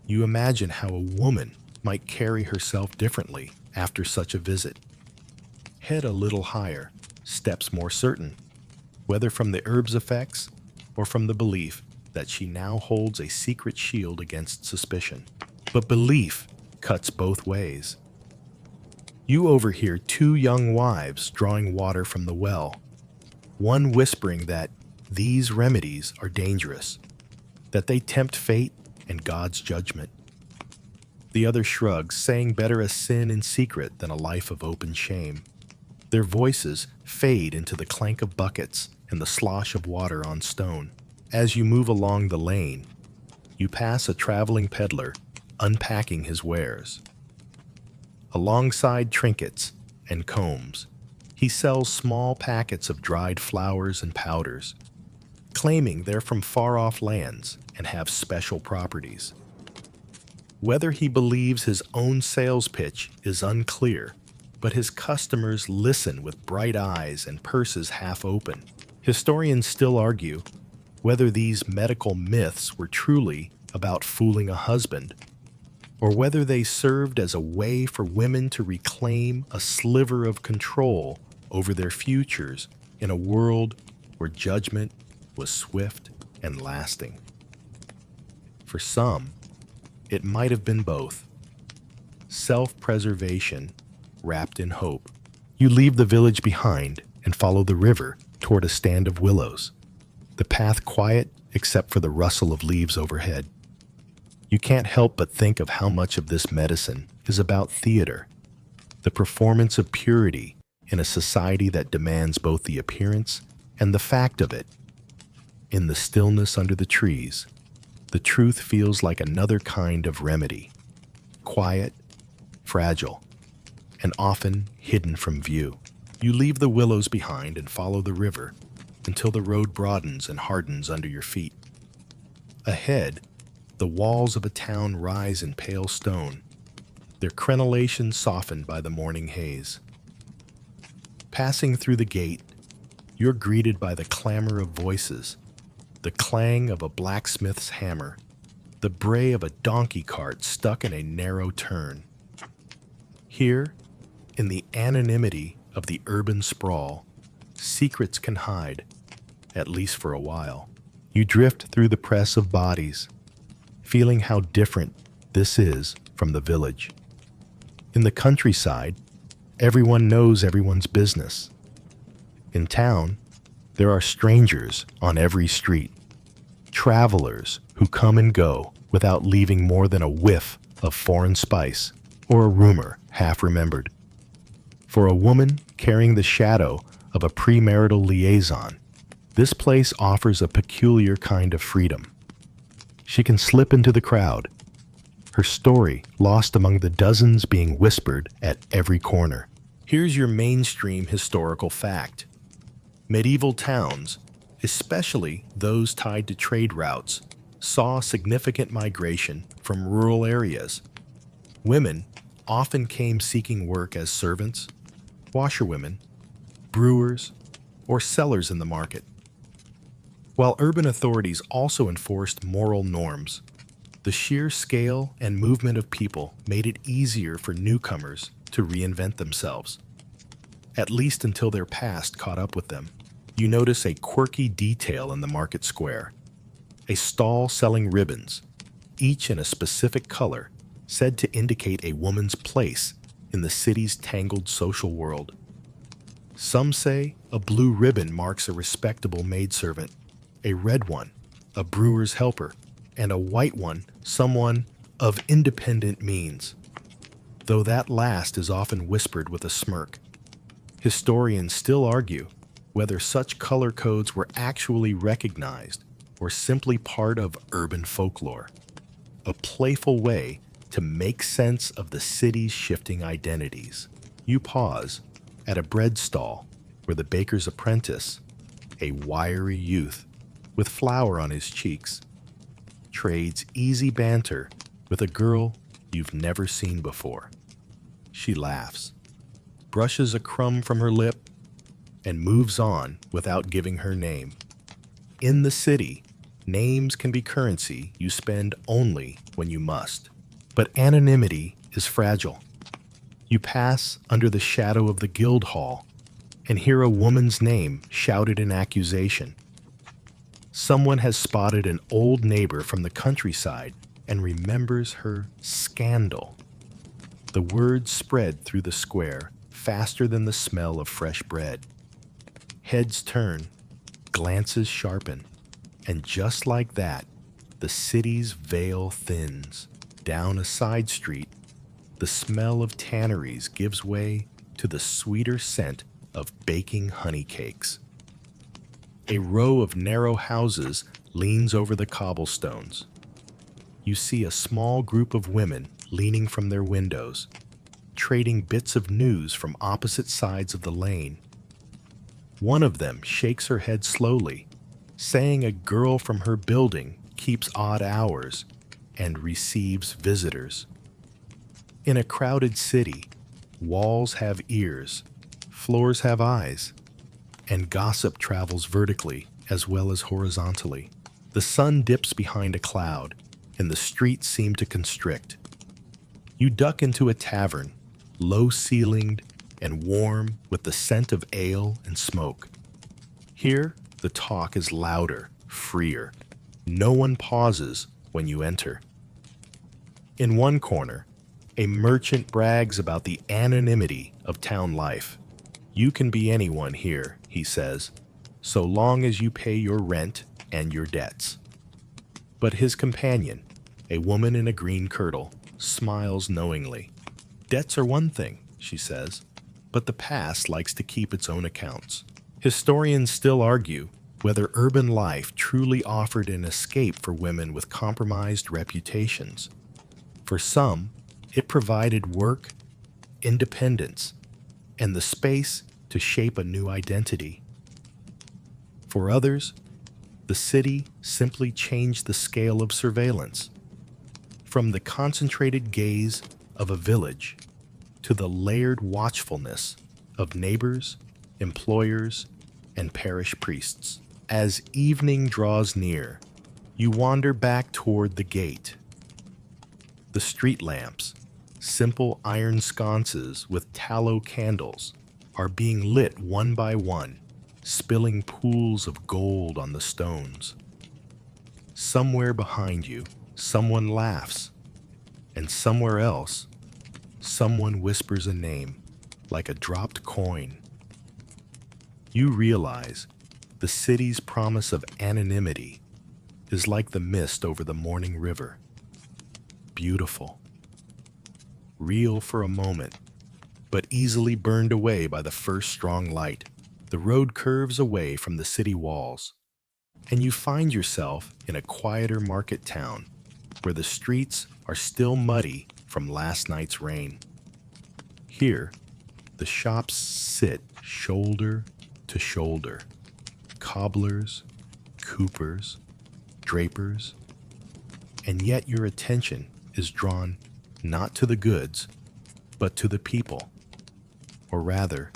You imagine how a woman might carry herself differently after such a visit. Head a little higher, steps more certain, whether from the herb's effects or from the belief that she now holds a secret shield against suspicion. But belief cuts both ways. You overhear two young wives drawing water from the well, one whispering that these remedies are dangerous, that they tempt fate and God's judgment. The other shrugs, saying better a sin in secret than a life of open shame. Their voices fade into the clank of buckets and the slosh of water on stone. As you move along the lane, you pass a traveling peddler unpacking his wares. Alongside trinkets and combs, he sells small packets of dried flowers and powders, claiming they're from far-off lands and have special properties. Whether he believes his own sales pitch is unclear, but his customers listen with bright eyes and purses half open. Historians still argue whether these medical myths were truly about fooling a husband, or whether they served as a way for women to reclaim a sliver of control over their futures in a world where judgment was swift and lasting. For some, it might have been both. Self-preservation wrapped in hope. You leave the village behind and follow the river toward a stand of willows, the path quiet except for the rustle of leaves overhead. You can't help but think of how much of this medicine is about theater, the performance of purity in a society that demands both the appearance and the fact of it. In the stillness under the trees, the truth feels like another kind of remedy, quiet, fragile, and often hidden from view. You leave the willows behind and follow the river until the road broadens and hardens under your feet. Ahead, the walls of a town rise in pale stone, their crenellation softened by the morning haze. Passing through the gate, you're greeted by the clamor of voices, the clang of a blacksmith's hammer, the bray of a donkey cart stuck in a narrow turn. Here, in the anonymity of the urban sprawl, secrets can hide, at least for a while. You drift through the press of bodies, feeling how different this is from the village. In the countryside, everyone knows everyone's business. In town, there are strangers on every street, travelers who come and go without leaving more than a whiff of foreign spice or a rumor half remembered. For a woman carrying the shadow of a premarital liaison, this place offers a peculiar kind of freedom. She can slip into the crowd, her story lost among the dozens being whispered at every corner. Here's your mainstream historical fact. Medieval towns, especially those tied to trade routes, saw significant migration from rural areas. Women often came seeking work as servants, washerwomen, brewers, or sellers in the market. While urban authorities also enforced moral norms, the sheer scale and movement of people made it easier for newcomers to reinvent themselves, at least until their past caught up with them. You notice a quirky detail in the market square, a stall selling ribbons, each in a specific color, said to indicate a woman's place in the city's tangled social world. Some say a blue ribbon marks a respectable maidservant, a red one, a brewer's helper, and a white one, someone of independent means, though that last is often whispered with a smirk. Historians still argue whether such color codes were actually recognized or simply part of urban folklore, a playful way to make sense of the city's shifting identities. You pause at a bread stall where the baker's apprentice, a wiry youth with flour on his cheeks, trades easy banter with a girl you've never seen before. She laughs, brushes a crumb from her lip, and moves on without giving her name. In the city, names can be currency you spend only when you must. But anonymity is fragile. You pass under the shadow of the guild hall and hear a woman's name shouted in accusation. Someone has spotted an old neighbor from the countryside and remembers her scandal. The words spread through the square faster than the smell of fresh bread. Heads turn, glances sharpen, and just like that, the city's veil thins. Down a side street, the smell of tanneries gives way to the sweeter scent of baking honey cakes. A row of narrow houses leans over the cobblestones. You see a small group of women leaning from their windows, trading bits of news from opposite sides of the lane. One of them shakes her head slowly, saying a girl from her building keeps odd hours and receives visitors. In a crowded city, walls have ears, floors have eyes, and gossip travels vertically as well as horizontally. The sun dips behind a cloud, and the streets seem to constrict. You duck into a tavern, low-ceilinged and warm with the scent of ale and smoke. Here, the talk is louder, freer. No one pauses when you enter. In one corner, a merchant brags about the anonymity of town life. You can be anyone here, he says, so long as you pay your rent and your debts. But his companion, a woman in a green kirtle, smiles knowingly. Debts are one thing, she says, but the past likes to keep its own accounts. Historians still argue whether urban life truly offered an escape for women with compromised reputations. For some, it provided work, independence, and the space to shape a new identity. For others, the city simply changed the scale of surveillance, from the concentrated gaze of a village to the layered watchfulness of neighbors, employers, and parish priests. As evening draws near, you wander back toward the gate. The street lamps, simple iron sconces with tallow candles, are being lit one by one, spilling pools of gold on the stones. Somewhere behind you, someone laughs, and somewhere else, someone whispers a name, like a dropped coin. You realize the city's promise of anonymity is like the mist over the morning river. Beautiful, real for a moment, but easily burned away by the first strong light. The road curves away from the city walls, and you find yourself in a quieter market town where the streets are still muddy from last night's rain. Here, the shops sit shoulder to shoulder. Cobblers, coopers, drapers, and yet your attention is drawn not to the goods, but to the people, or rather,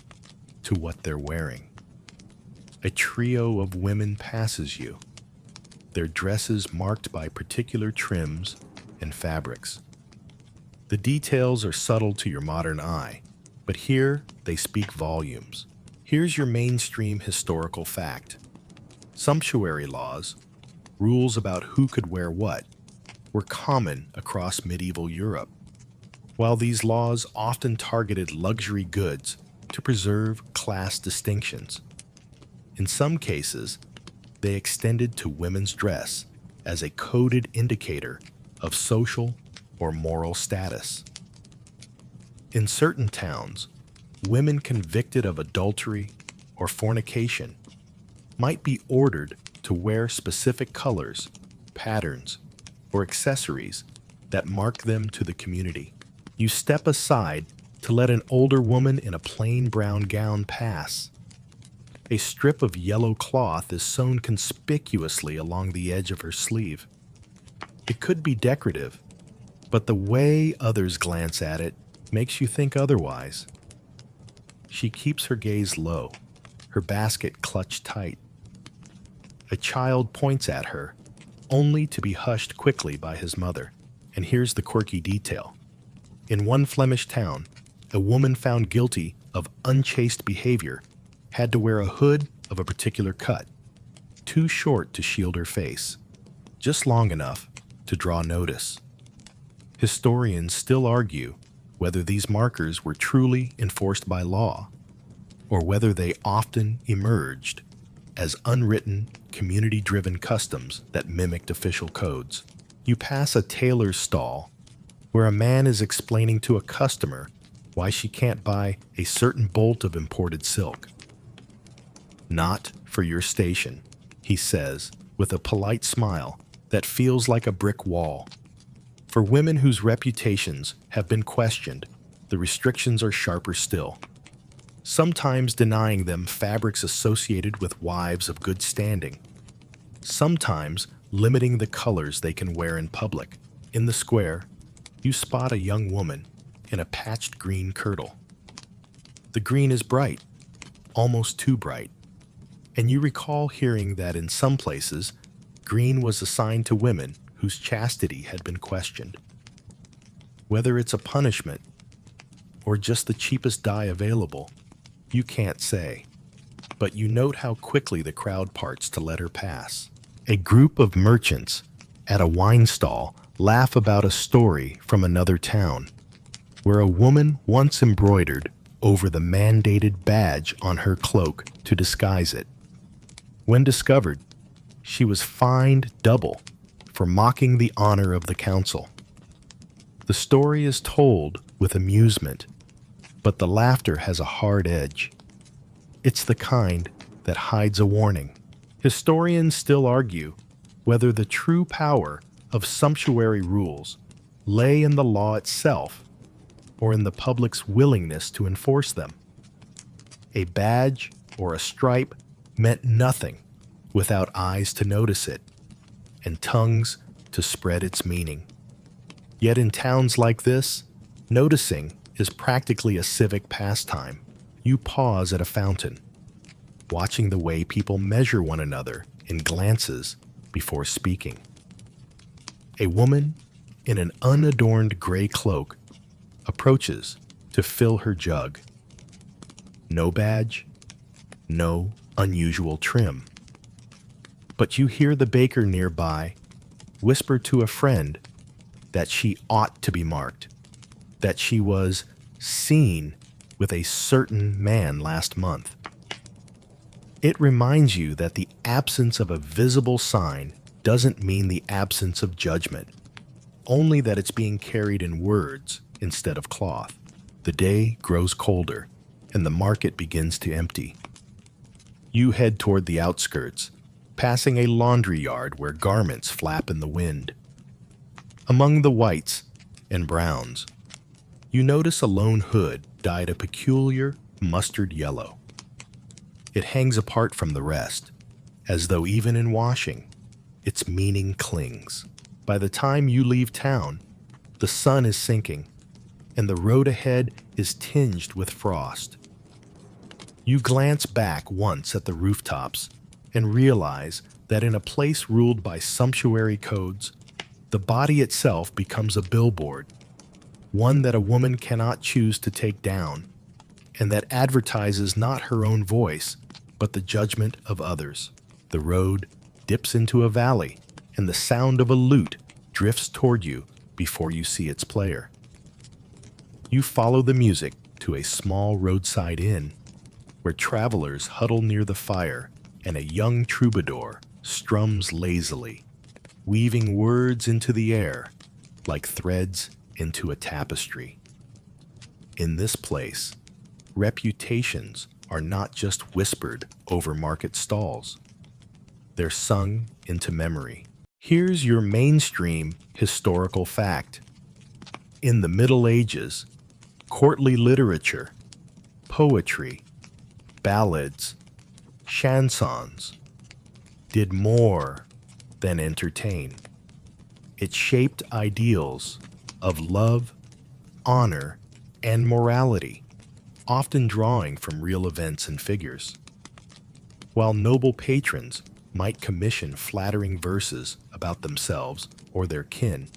to what they're wearing. A trio of women passes you, their dresses marked by particular trims and fabrics. The details are subtle to your modern eye, but here they speak volumes. Here's your mainstream historical fact. Sumptuary laws, rules about who could wear what, were common across medieval Europe. While these laws often targeted luxury goods to preserve class distinctions, in some cases, they extended to women's dress as a coded indicator of social or moral status. In certain towns, women convicted of adultery or fornication might be ordered to wear specific colors, patterns, or accessories that mark them to the community. You step aside to let an older woman in a plain brown gown pass. A strip of yellow cloth is sewn conspicuously along the edge of her sleeve. It could be decorative, but the way others glance at it makes you think otherwise. She keeps her gaze low, her basket clutched tight. A child points at her, only to be hushed quickly by his mother. And here's the quirky detail. In one Flemish town, a woman found guilty of unchaste behavior had to wear a hood of a particular cut, too short to shield her face, just long enough to draw notice. Historians still argue whether these markers were truly enforced by law, or whether they often emerged as unwritten, community-driven customs that mimicked official codes. You pass a tailor's stall where a man is explaining to a customer why she can't buy a certain bolt of imported silk. "Not for your station," he says with a polite smile that feels like a brick wall. For women whose reputations have been questioned, the restrictions are sharper still, sometimes denying them fabrics associated with wives of good standing, sometimes limiting the colors they can wear in public. In the square, you spot a young woman in a patched green kirtle. The green is bright, almost too bright, and you recall hearing that in some places, green was assigned to women whose chastity had been questioned. Whether it's a punishment or just the cheapest dye available, you can't say. But you note how quickly the crowd parts to let her pass. A group of merchants at a wine stall laugh about a story from another town, where a woman once embroidered over the mandated badge on her cloak to disguise it. When discovered, she was fined double for mocking the honor of the council. The story is told with amusement, but the laughter has a hard edge. It's the kind that hides a warning. Historians still argue whether the true power of sumptuary rules lay in the law itself or in the public's willingness to enforce them. A badge or a stripe meant nothing without eyes to notice it and tongues to spread its meaning. Yet in towns like this, noticing is practically a civic pastime. You pause at a fountain, watching the way people measure one another in glances before speaking. A woman in an unadorned gray cloak approaches to fill her jug. No badge, no unusual trim. But you hear the baker nearby whisper to a friend that she ought to be marked, that she was seen with a certain man last month. It reminds you that the absence of a visible sign doesn't mean the absence of judgment, only that it's being carried in words instead of cloth. The day grows colder, and the market begins to empty. You head toward the outskirts, passing a laundry yard where garments flap in the wind. Among the whites and browns, you notice a lone hood dyed a peculiar mustard yellow. It hangs apart from the rest, as though even in washing, its meaning clings. By the time you leave town, the sun is sinking, and the road ahead is tinged with frost. You glance back once at the rooftops and realize that in a place ruled by sumptuary codes, the body itself becomes a billboard, one that a woman cannot choose to take down, and that advertises not her own voice, but the judgment of others. The road dips into a valley, and the sound of a lute drifts toward you before you see its player. You follow the music to a small roadside inn, where travelers huddle near the fire and a young troubadour strums lazily, weaving words into the air like threads into a tapestry. In this place, reputations are not just whispered over market stalls. They're sung into memory. Here's your mainstream historical fact. In the Middle Ages, courtly literature, poetry, ballads, chansons did more than entertain. It shaped ideals of love, honor, and morality, often drawing from real events and figures. While noble patrons might commission flattering verses about themselves or their kin,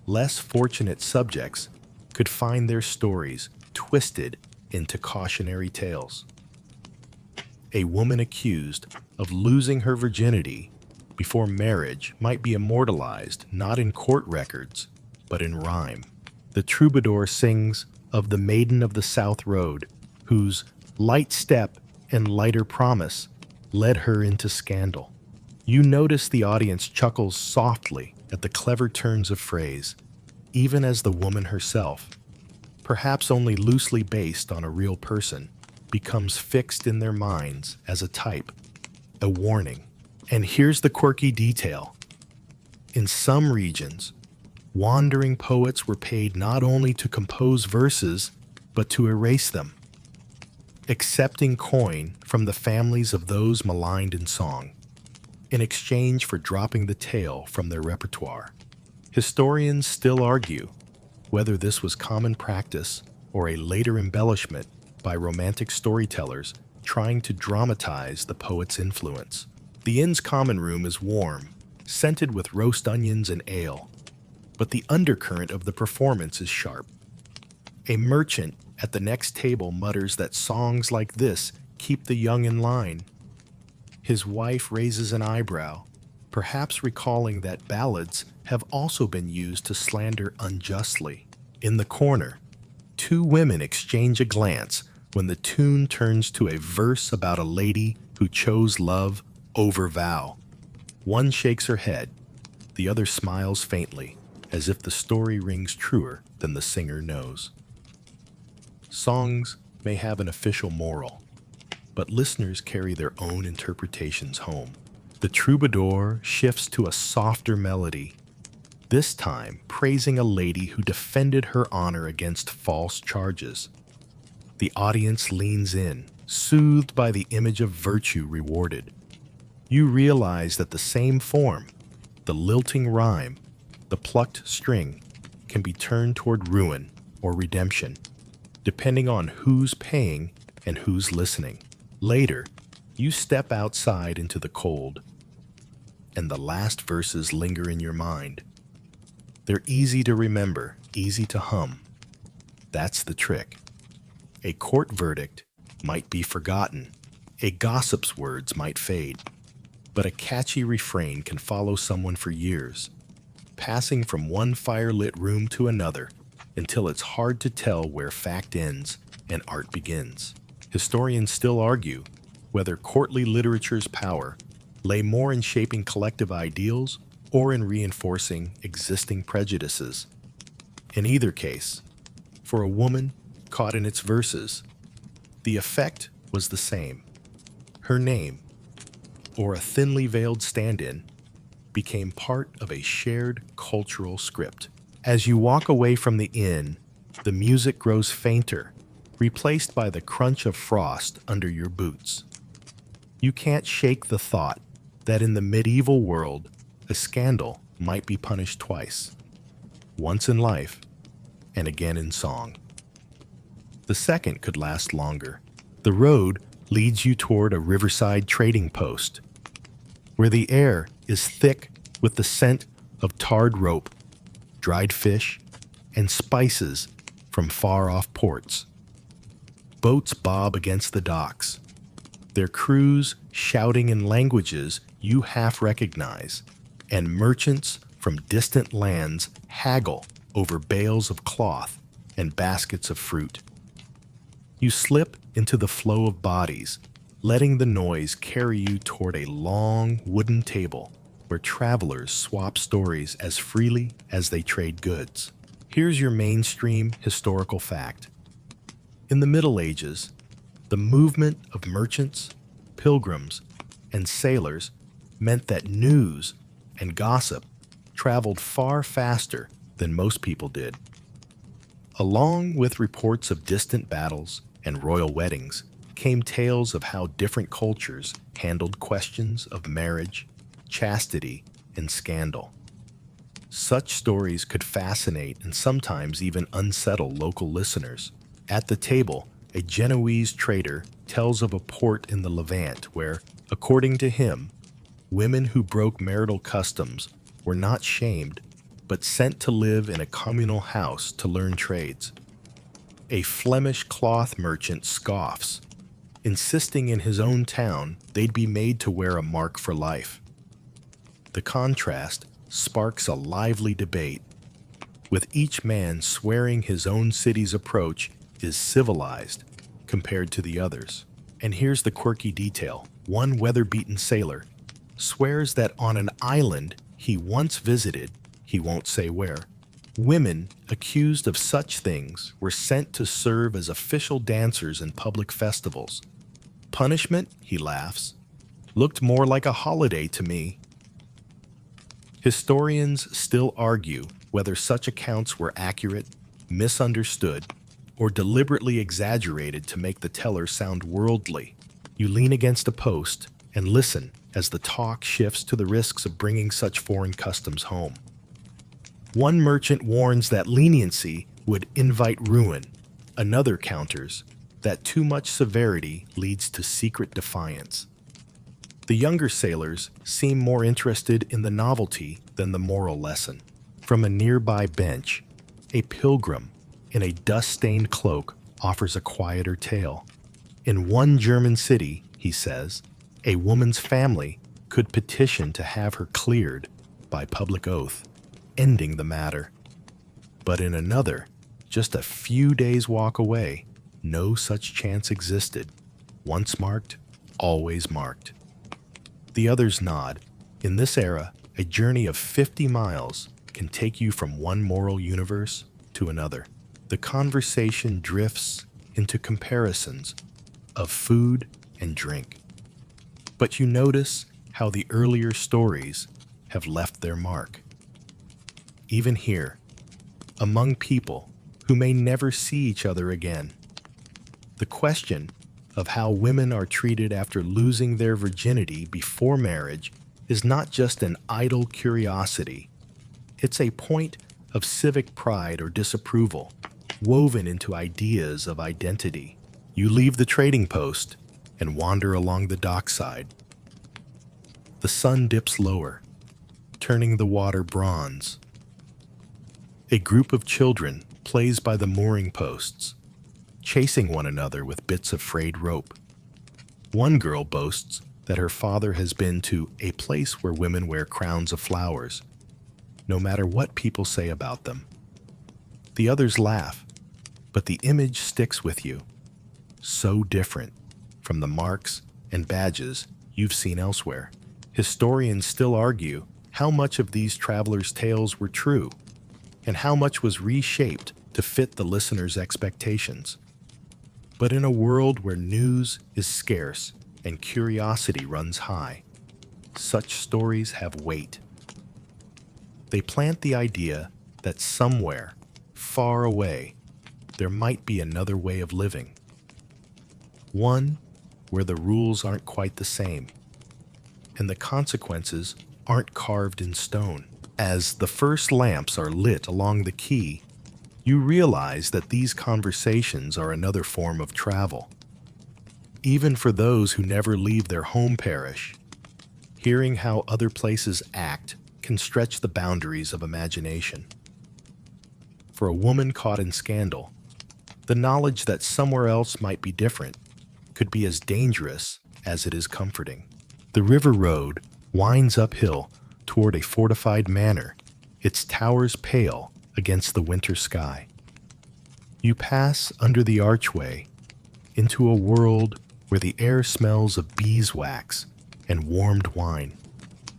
less fortunate subjects could find their stories twisted into cautionary tales. A woman accused of losing her virginity before marriage might be immortalized not in court records, but in rhyme. The troubadour sings of the maiden of the South Road, whose light step and lighter promise led her into scandal. You notice the audience chuckles softly at the clever turns of phrase, even as the woman herself, perhaps only loosely based on a real person, becomes fixed in their minds as a type, a warning. And here's the quirky detail. In some regions, wandering poets were paid not only to compose verses, but to erase them, accepting coin from the families of those maligned in song, in exchange for dropping the tale from their repertoire. Historians still argue whether this was common practice or a later embellishment by romantic storytellers trying to dramatize the poet's influence. The inn's common room is warm, scented with roast onions and ale, but the undercurrent of the performance is sharp. A merchant at the next table mutters that songs like this keep the young in line. His wife raises an eyebrow, perhaps recalling that ballads have also been used to slander unjustly. In the corner, two women exchange a glance when the tune turns to a verse about a lady who chose love over vow. One shakes her head, the other smiles faintly, as if the story rings truer than the singer knows. Songs may have an official moral, but listeners carry their own interpretations home. The troubadour shifts to a softer melody, this time praising a lady who defended her honor against false charges. The audience leans in, soothed by the image of virtue rewarded. You realize that the same form, the lilting rhyme, the plucked string, can be turned toward ruin or redemption, depending on who's paying and who's listening. Later, you step outside into the cold, and the last verses linger in your mind. They're easy to remember, easy to hum. That's the trick. A court verdict might be forgotten, a gossip's words might fade, but a catchy refrain can follow someone for years, passing from one fire-lit room to another until it's hard to tell where fact ends and art begins. Historians still argue whether courtly literature's power lay more in shaping collective ideals or in reinforcing existing prejudices. In either case, for a woman caught in its verses, the effect was the same. Her name, or a thinly veiled stand-in, became part of a shared cultural script. As you walk away from the inn, the music grows fainter, replaced by the crunch of frost under your boots. You can't shake the thought that in the medieval world, a scandal might be punished twice, once in life and again in song. The second could last longer. The road leads you toward a riverside trading post, where the air is thick with the scent of tarred rope, dried fish, and spices from far-off ports. Boats bob against the docks, their crews shouting in languages you half recognize, and merchants from distant lands haggle over bales of cloth and baskets of fruit. You slip into the flow of bodies, letting the noise carry you toward a long wooden table where travelers swap stories as freely as they trade goods. Here's your mainstream historical fact. In the Middle Ages, the movement of merchants, pilgrims, and sailors meant that news and gossip traveled far faster than most people did. Along with reports of distant battles and royal weddings came tales of how different cultures handled questions of marriage, chastity, and scandal. Such stories could fascinate and sometimes even unsettle local listeners. At the table, a Genoese trader tells of a port in the Levant where, according to him, women who broke marital customs were not shamed, but sent to live in a communal house to learn trades. A Flemish cloth merchant scoffs, insisting in his own town they'd be made to wear a mark for life. The contrast sparks a lively debate, with each man swearing his own city's approach is civilized compared to the others. And here's the quirky detail. One weather-beaten sailor swears that on an island he once visited, he won't say where, women accused of such things were sent to serve as official dancers in public festivals. Punishment, he laughs, looked more like a holiday to me. Historians still argue whether such accounts were accurate, misunderstood, or deliberately exaggerated to make the teller sound worldly. You lean against a post and listen as the talk shifts to the risks of bringing such foreign customs home. One merchant warns that leniency would invite ruin. Another counters that too much severity leads to secret defiance. The younger sailors seem more interested in the novelty than the moral lesson. From a nearby bench, a pilgrim in a dust-stained cloak offers a quieter tale. In one German city, he says, a woman's family could petition to have her cleared by public oath, ending the matter. But in another, just a few days' walk away, no such chance existed. Once marked, always marked. The others nod. In this era, a journey of 50 miles can take you from one moral universe to another. The conversation drifts into comparisons of food and drink. But you notice how the earlier stories have left their mark. Even here, among people who may never see each other again, the question of how women are treated after losing their virginity before marriage is not just an idle curiosity. It's a point of civic pride or disapproval, woven into ideas of identity. You leave the trading post and wander along the dockside. The sun dips lower, turning the water bronze. A group of children plays by the mooring posts, chasing one another with bits of frayed rope. One girl boasts that her father has been to a place where women wear crowns of flowers, no matter what people say about them. The others laugh, but the image sticks with you. So different from the marks and badges you've seen elsewhere. Historians still argue how much of these travelers' tales were true, and how much was reshaped to fit the listener's expectations. But in a world where news is scarce and curiosity runs high, such stories have weight. They plant the idea that somewhere, far away, there might be another way of living. One where the rules aren't quite the same, and the consequences aren't carved in stone. As the first lamps are lit along the quay, you realize that these conversations are another form of travel. Even for those who never leave their home parish, hearing how other places act can stretch the boundaries of imagination. For a woman caught in scandal, the knowledge that somewhere else might be different could be as dangerous as it is comforting. The river road winds uphill toward a fortified manor, its towers pale against the winter sky. You pass under the archway into a world where the air smells of beeswax and warmed wine,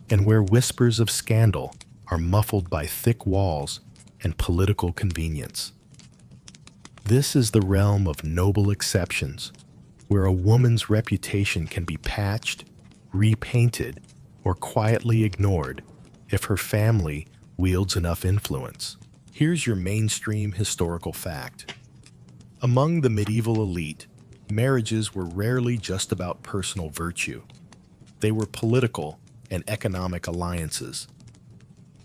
and where whispers of scandal are muffled by thick walls and political convenience. This is the realm of noble exceptions, where a woman's reputation can be patched, repainted, or quietly ignored if her family wields enough influence. Here's your mainstream historical fact. Among the medieval elite, marriages were rarely just about personal virtue. They were political and economic alliances.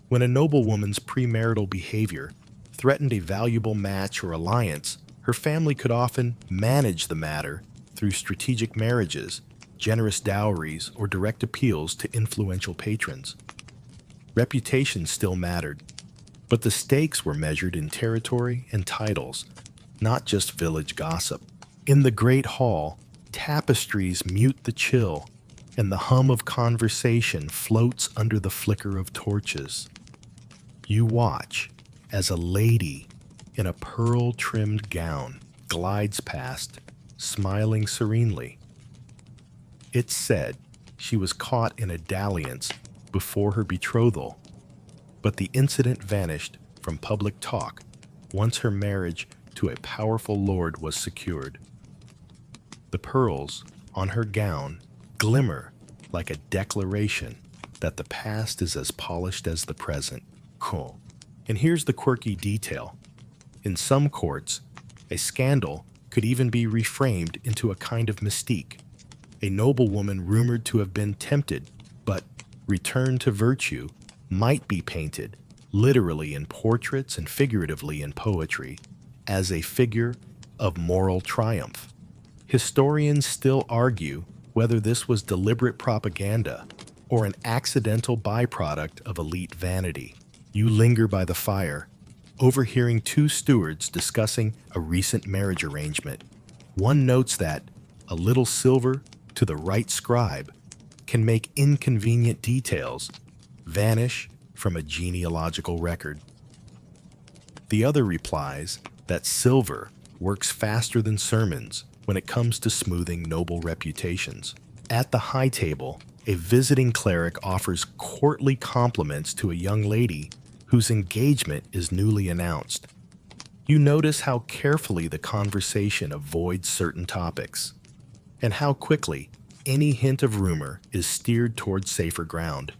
When a noblewoman's premarital behavior threatened a valuable match or alliance, her family could often manage the matter through strategic marriages, generous dowries, or direct appeals to influential patrons. Reputation still mattered, but the stakes were measured in territory and titles, not just village gossip. In the Great Hall, tapestries mute the chill, and the hum of conversation floats under the flicker of torches. You watch as a lady in a pearl-trimmed gown glides past, smiling serenely. It's said she was caught in a dalliance before her betrothal, but the incident vanished from public talk once her marriage to a powerful lord was secured. The pearls on her gown glimmer like a declaration that the past is as polished as the present. Cool. And here's the quirky detail. In some courts, a scandal could even be reframed into a kind of mystique. A noblewoman rumored to have been tempted, but returned to virtue, might be painted, literally in portraits and figuratively in poetry, as a figure of moral triumph. Historians still argue whether this was deliberate propaganda or an accidental byproduct of elite vanity. You linger by the fire, overhearing two stewards discussing a recent marriage arrangement. One notes that a little silver to the right scribe can make inconvenient details vanish from a genealogical record. The other replies that silver works faster than sermons when it comes to smoothing noble reputations. At the high table, a visiting cleric offers courtly compliments to a young lady whose engagement is newly announced. You notice how carefully the conversation avoids certain topics, and how quickly any hint of rumor is steered towards safer ground.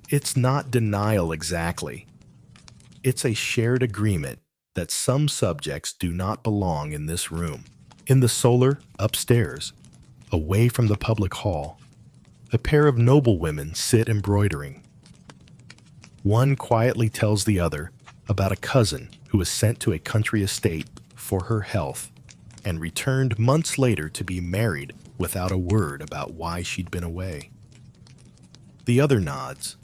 It's not denial exactly. It's a shared agreement that some subjects do not belong in this room. In the solar upstairs, away from the public hall, a pair of noblewomen sit embroidering. One quietly tells the other about a cousin who was sent to a country estate for her health and returned months later to be married without a word about why she'd been away. The other nods,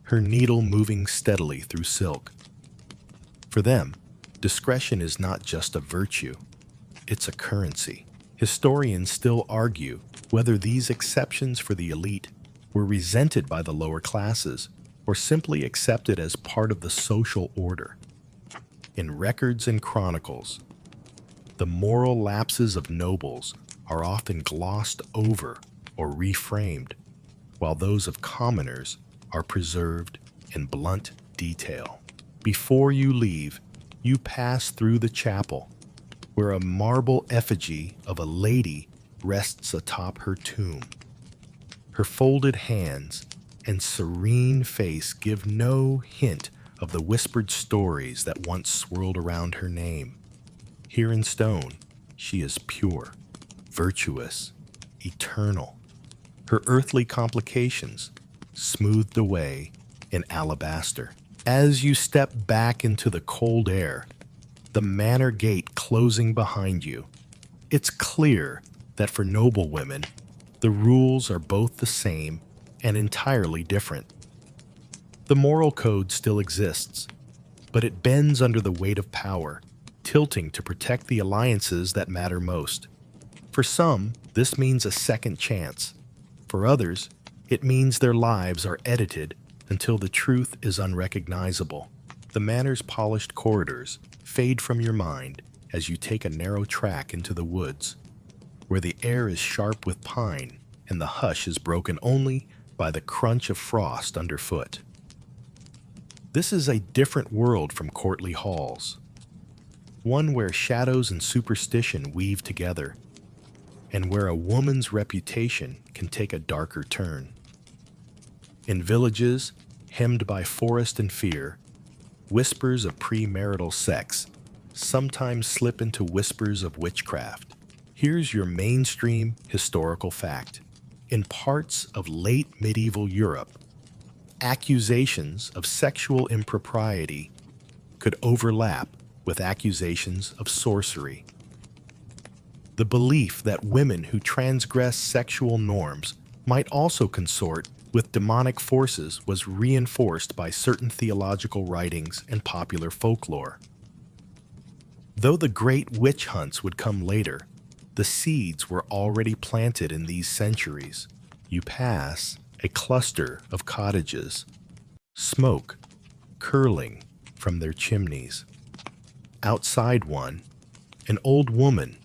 her needle moving steadily through silk. For them, discretion is not just a virtue, it's a currency. Historians still argue whether these exceptions for the elite were resented by the lower classes or simply accepted as part of the social order. In records and chronicles, the moral lapses of nobles are often glossed over or reframed, while those of commoners are preserved in blunt detail. Before you leave, you pass through the chapel, where a marble effigy of a lady rests atop her tomb. Her folded hands and serene face give no hint of the whispered stories that once swirled around her name. Here in stone, she is pure, virtuous, eternal. Her earthly complications smoothed away in alabaster. As you step back into the cold air, the manor gate closing behind you, it's clear that for noblewomen, the rules are both the same and entirely different. The moral code still exists, but it bends under the weight of power, tilting to protect the alliances that matter most. For some, this means a second chance. For others, it means their lives are edited until the truth is unrecognizable. The manor's polished corridors fade from your mind as you take a narrow track into the woods, where the air is sharp with pine and the hush is broken only by the crunch of frost underfoot. This is a different world from courtly halls, one where shadows and superstition weave together, and where a woman's reputation can take a darker turn. In villages hemmed by forest and fear, whispers of premarital sex sometimes slip into whispers of witchcraft. Here's your mainstream historical fact. In parts of late medieval Europe, accusations of sexual impropriety could overlap with accusations of sorcery. The belief that women who transgress sexual norms might also consort with demonic forces was reinforced by certain theological writings and popular folklore. Though the great witch hunts would come later, the seeds were already planted in these centuries. You pass a cluster of cottages, smoke curling from their chimneys. Outside one, an old woman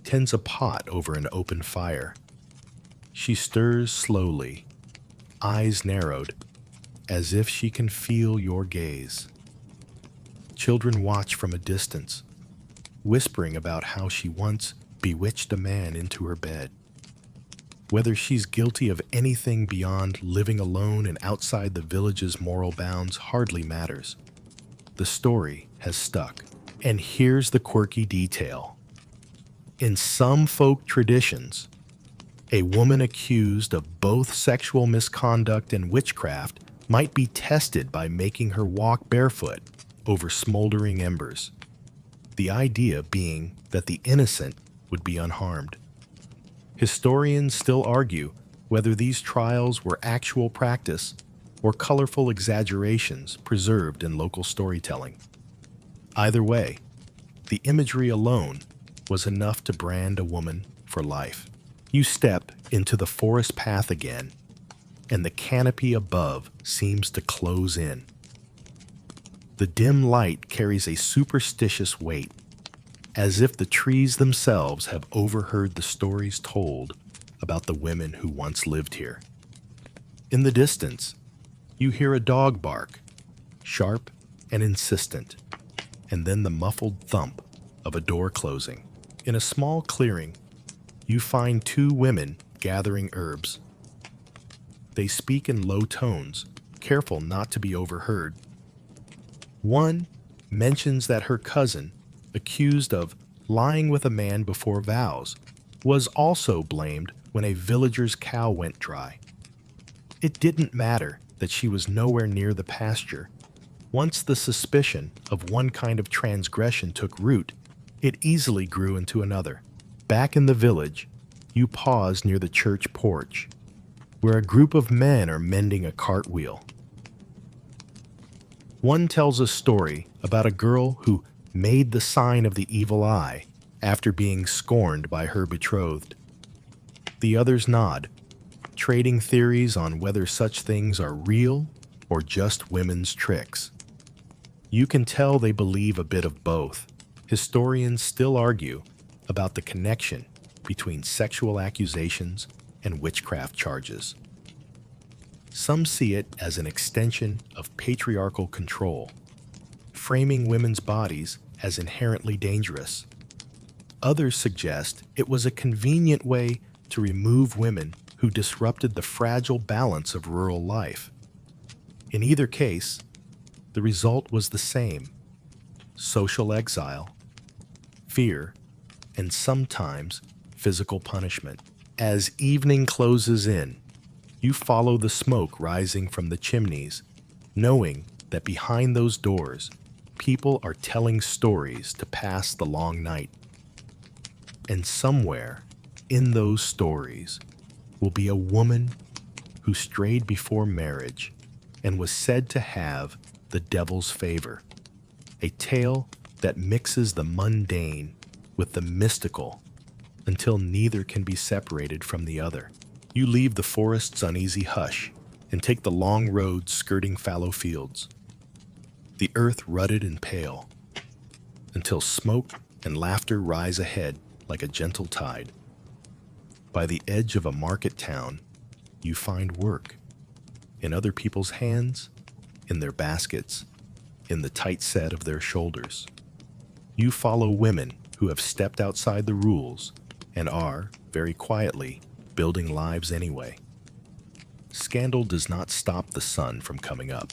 tends a pot over an open fire. She stirs slowly, eyes narrowed, as if she can feel your gaze. Children watch from a distance, whispering about how she once bewitched a man into her bed. Whether she's guilty of anything beyond living alone and outside the village's moral bounds hardly matters. The story has stuck. And here's the quirky detail. In some folk traditions, a woman accused of both sexual misconduct and witchcraft might be tested by making her walk barefoot over smoldering embers, the idea being that the innocent would be unharmed. Historians still argue whether these trials were actual practice or colorful exaggerations preserved in local storytelling. Either way, the imagery alone was enough to brand a woman for life. You step into the forest path again, and the canopy above seems to close in. The dim light carries a superstitious weight, as if the trees themselves have overheard the stories told about the women who once lived here. In the distance, you hear a dog bark, sharp and insistent, and then the muffled thump of a door closing. In a small clearing, you find two women gathering herbs. They speak in low tones, careful not to be overheard. One mentions that her cousin, accused of lying with a man before vows, was also blamed when a villager's cow went dry. It didn't matter that she was nowhere near the pasture. Once the suspicion of one kind of transgression took root, it easily grew into another. Back in the village, you pause near the church porch, where a group of men are mending a cartwheel. One tells a story about a girl who made the sign of the evil eye after being scorned by her betrothed. The others nod, trading theories on whether such things are real or just women's tricks. You can tell they believe a bit of both. Historians still argue about the connection between sexual accusations and witchcraft charges. Some see it as an extension of patriarchal control, framing women's bodies as inherently dangerous. Others suggest it was a convenient way to remove women who disrupted the fragile balance of rural life. In either case, the result was the same: social exile, fear, and sometimes physical punishment. As evening closes in, you follow the smoke rising from the chimneys, knowing that behind those doors, people are telling stories to pass the long night. And somewhere in those stories will be a woman who strayed before marriage and was said to have the devil's favor, a tale that mixes the mundane with the mystical until neither can be separated from the other. You leave the forest's uneasy hush and take the long road skirting fallow fields, the earth rutted and pale, until smoke and laughter rise ahead like a gentle tide. By the edge of a market town, you find work, in other people's hands, in their baskets, in the tight set of their shoulders. You follow women who have stepped outside the rules and are, very quietly, building lives anyway. Scandal does not stop the sun from coming up.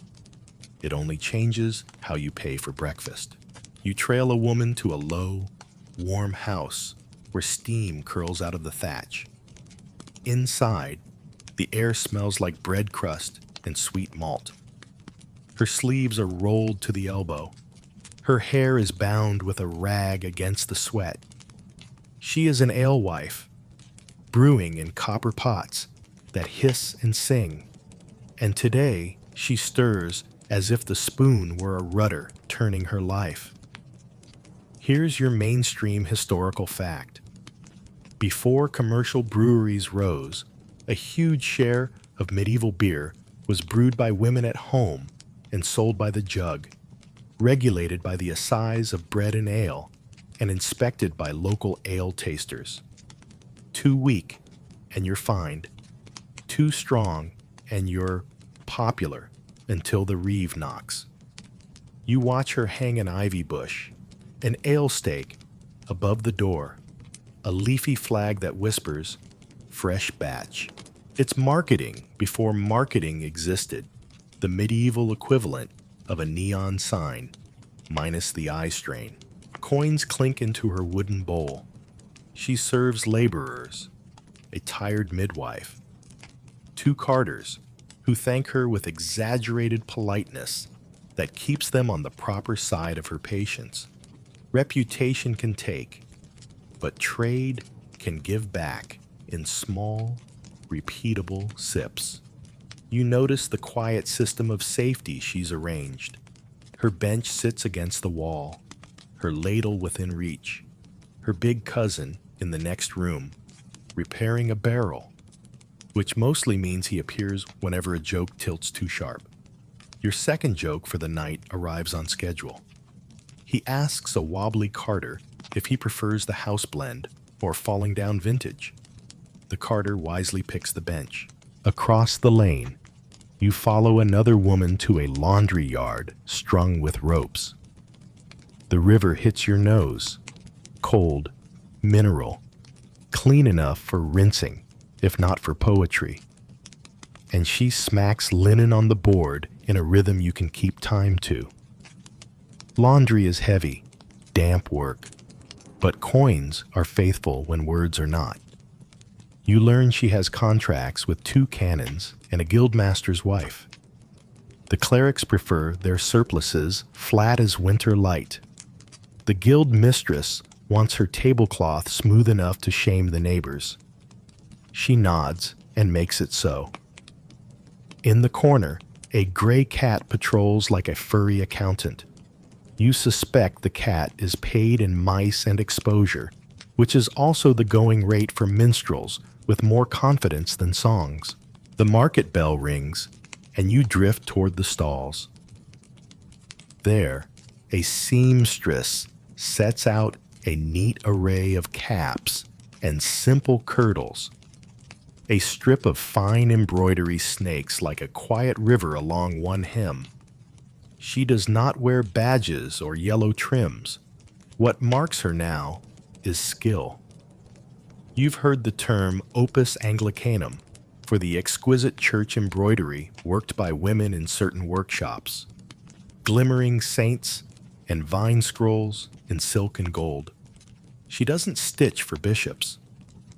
It only changes how you pay for breakfast. You trail a woman to a low, warm house where steam curls out of the thatch. Inside, the air smells like bread crust and sweet malt. Her sleeves are rolled to the elbow. Her hair is bound with a rag against the sweat. She is an alewife, brewing in copper pots that hiss and sing. And today she stirs as if the spoon were a rudder turning her life. Here's your mainstream historical fact. Before commercial breweries rose, a huge share of medieval beer was brewed by women at home and sold by the jug, regulated by the assize of bread and ale, and inspected by local ale tasters. Too weak, and you're fined. Too strong, and you're popular until the reeve knocks. You watch her hang an ivy bush, an ale stake above the door, a leafy flag that whispers, "Fresh batch." It's marketing before marketing existed, the medieval equivalent of a neon sign, minus the eye strain. Coins clink into her wooden bowl. She serves laborers, a tired midwife, two carters who thank her with exaggerated politeness that keeps them on the proper side of her patients. Reputation can take, but trade can give back in small, repeatable sips. You notice the quiet system of safety she's arranged. Her bench sits against the wall, her ladle within reach, her big cousin in the next room, repairing a barrel, which mostly means he appears whenever a joke tilts too sharp. Your second joke for the night arrives on schedule. He asks a wobbly carter if he prefers the house blend or falling down vintage. The carter wisely picks the bench. Across the lane, you follow another woman to a laundry yard strung with ropes. The river hits your nose, cold, mineral, clean enough for rinsing, if not for poetry. And she smacks linen on the board in a rhythm you can keep time to. Laundry is heavy, damp work, but coins are faithful when words are not. You learn she has contracts with 2 canons and a guildmaster's wife. The clerics prefer their surplices flat as winter light. The guild mistress wants her tablecloth smooth enough to shame the neighbors. She nods and makes it so. In the corner, a gray cat patrols like a furry accountant. You suspect the cat is paid in mice and exposure, which is also the going rate for minstrels with more confidence than songs. The market bell rings, and you drift toward the stalls. There, a seamstress sets out a neat array of caps and simple kirtles. A strip of fine embroidery snakes like a quiet river along one hem. She does not wear badges or yellow trims. What marks her now is skill. You've heard the term opus Anglicanum for the exquisite church embroidery worked by women in certain workshops. Glimmering saints and vine scrolls in silk and gold. She doesn't stitch for bishops,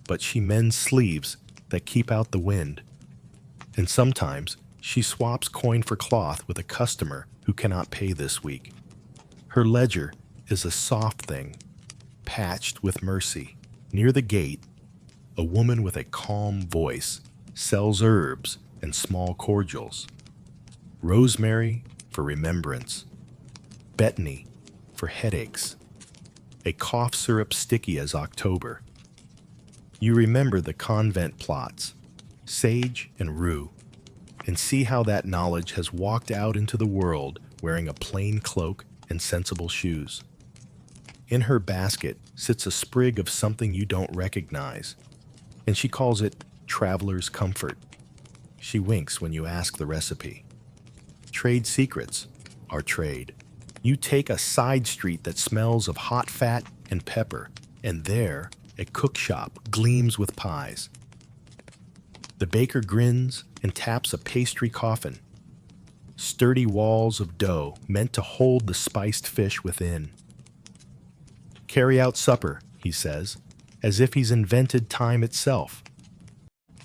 but she mends sleeves that keep out the wind. And sometimes she swaps coin for cloth with a customer who cannot pay this week. Her ledger is a soft thing, patched with mercy. Near the gate, a woman with a calm voice sells herbs and small cordials. Rosemary for remembrance, betony for headaches, a cough syrup sticky as October. You remember the convent plots, sage and rue, and see how that knowledge has walked out into the world wearing a plain cloak and sensible shoes. In her basket sits a sprig of something you don't recognize, and she calls it traveler's comfort. She winks when you ask the recipe. Trade secrets are trade. You take a side street that smells of hot fat and pepper, and there a cook shop gleams with pies. The baker grins and taps a pastry coffin. Sturdy walls of dough meant to hold the spiced fish within. "Carry out supper," he says, as if he's invented time itself.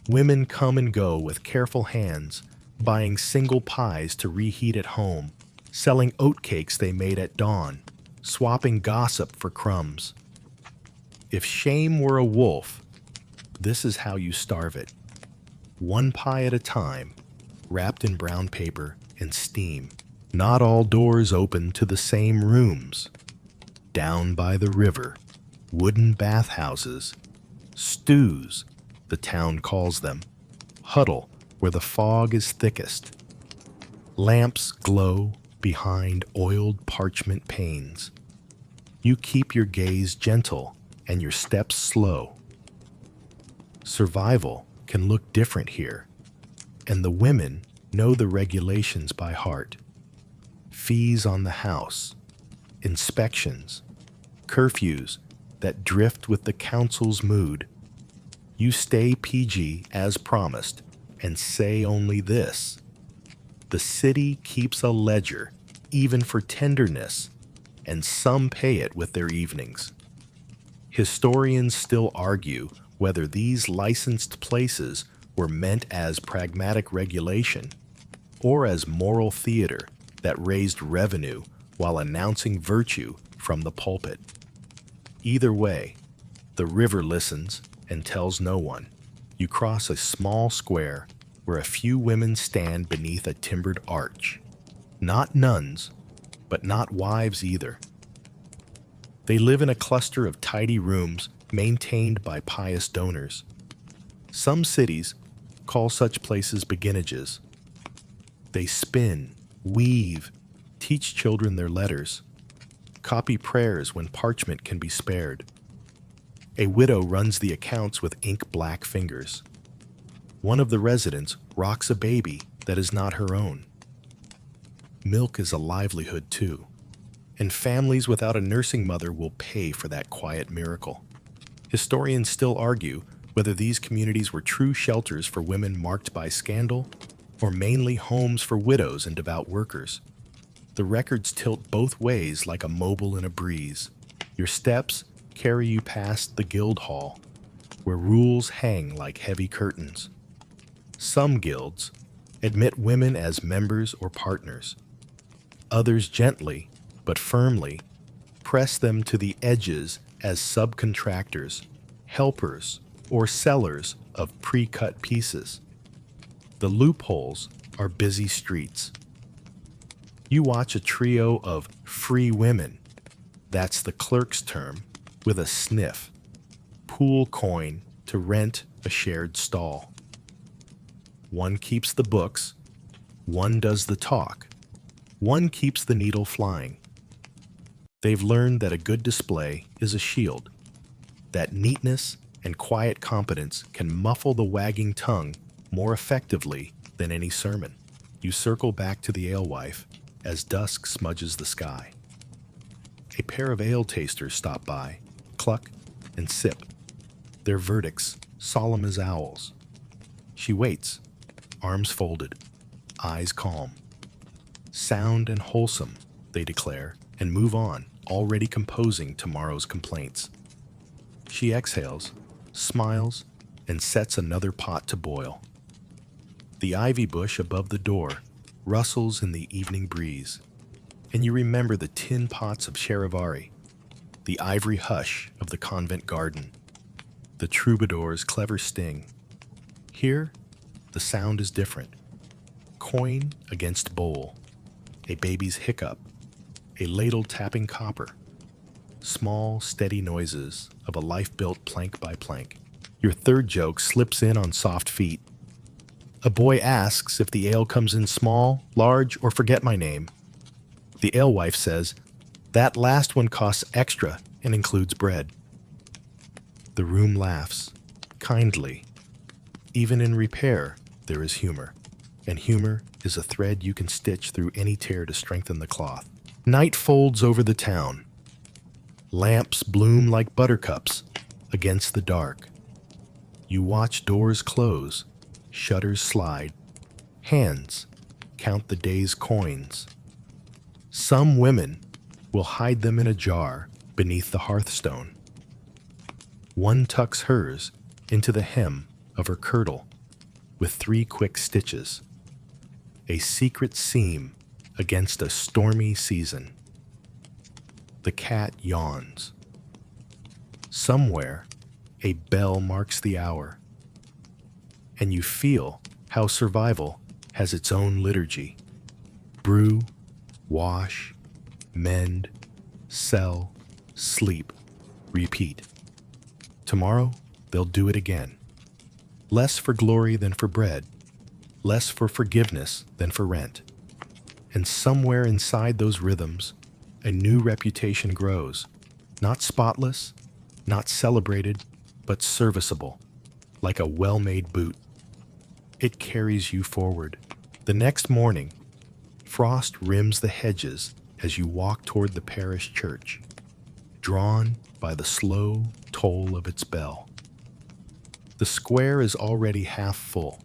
Women come and go with careful hands, buying single pies to reheat at home, selling oatcakes they made at dawn, swapping gossip for crumbs. If shame were a wolf, this is how you starve it. One pie at a time, wrapped in brown paper and steam. Not all doors open to the same rooms. Down by the river, wooden bathhouses, stews, the town calls them, huddle where the fog is thickest. Lamps glow behind oiled parchment panes. You keep your gaze gentle and your steps slow. Survival can look different here, and the women know the regulations by heart. Fees on the house, inspections, curfews that drift with the council's mood. You stay PG as promised and say only this: the city keeps a ledger, even for tenderness, and some pay it with their evenings. Historians still argue whether these licensed places were meant as pragmatic regulation or as moral theater that raised revenue while announcing virtue from the pulpit. Either way, the river listens and tells no one. You cross a small square where a few women stand beneath a timbered arch. Not nuns, but not wives either. They live in a cluster of tidy rooms maintained by pious donors. Some cities call such places beginnages. They spin, weave, teach children their letters, copy prayers when parchment can be spared. A widow runs the accounts with ink-black fingers. One of the residents rocks a baby that is not her own. Milk is a livelihood too, and families without a nursing mother will pay for that quiet miracle. Historians still argue whether these communities were true shelters for women marked by scandal or mainly homes for widows and devout workers. The records tilt both ways like a mobile in a breeze. Your steps carry you past the guild hall, where rules hang like heavy curtains. Some guilds admit women as members or partners. Others gently, but firmly, press them to the edges as subcontractors, helpers, or sellers of pre-cut pieces. The loopholes are busy streets. You watch a trio of free women, that's the clerk's term, with a sniff, pool coin to rent a shared stall. One keeps the books, one does the talk, one keeps the needle flying. They've learned that a good display is a shield, that neatness and quiet competence can muffle the wagging tongue more effectively than any sermon. You circle back to the alewife as dusk smudges the sky. A pair of ale tasters stop by, cluck and sip, their verdicts solemn as owls. She waits, arms folded, eyes calm. Sound and wholesome, they declare, and move on, already composing tomorrow's complaints. She exhales, smiles, and sets another pot to boil. The ivy bush above the door rustles in the evening breeze, and you remember the tin pots of charivari, the ivory hush of the convent garden, the troubadour's clever sting. Here, the sound is different. Coin against bowl, a baby's hiccup, a ladle tapping copper, small, steady noises of a life built plank by plank. Your third joke slips in on soft feet. A boy asks if the ale comes in small, large, or forget my name. The alewife says, "That last one costs extra and includes bread." The room laughs, kindly. Even in repair, there is humor, and humor is a thread you can stitch through any tear to strengthen the cloth. Night folds over the town. Lamps bloom like buttercups against the dark. You watch doors close, shutters slide, hands count the day's coins. Some women will hide them in a jar beneath the hearthstone. One tucks hers into the hem of her kirtle with 3 quick stitches, a secret seam against a stormy season. The cat yawns. Somewhere, a bell marks the hour, and you feel how survival has its own liturgy. Brew, wash, mend, sell, sleep, repeat. Tomorrow, they'll do it again. Less for glory than for bread, less for forgiveness than for rent. And somewhere inside those rhythms, a new reputation grows, not spotless, not celebrated, but serviceable, like a well-made boot. It carries you forward. The next morning, frost rims the hedges as you walk toward the parish church, drawn by the slow toll of its bell. The square is already half full,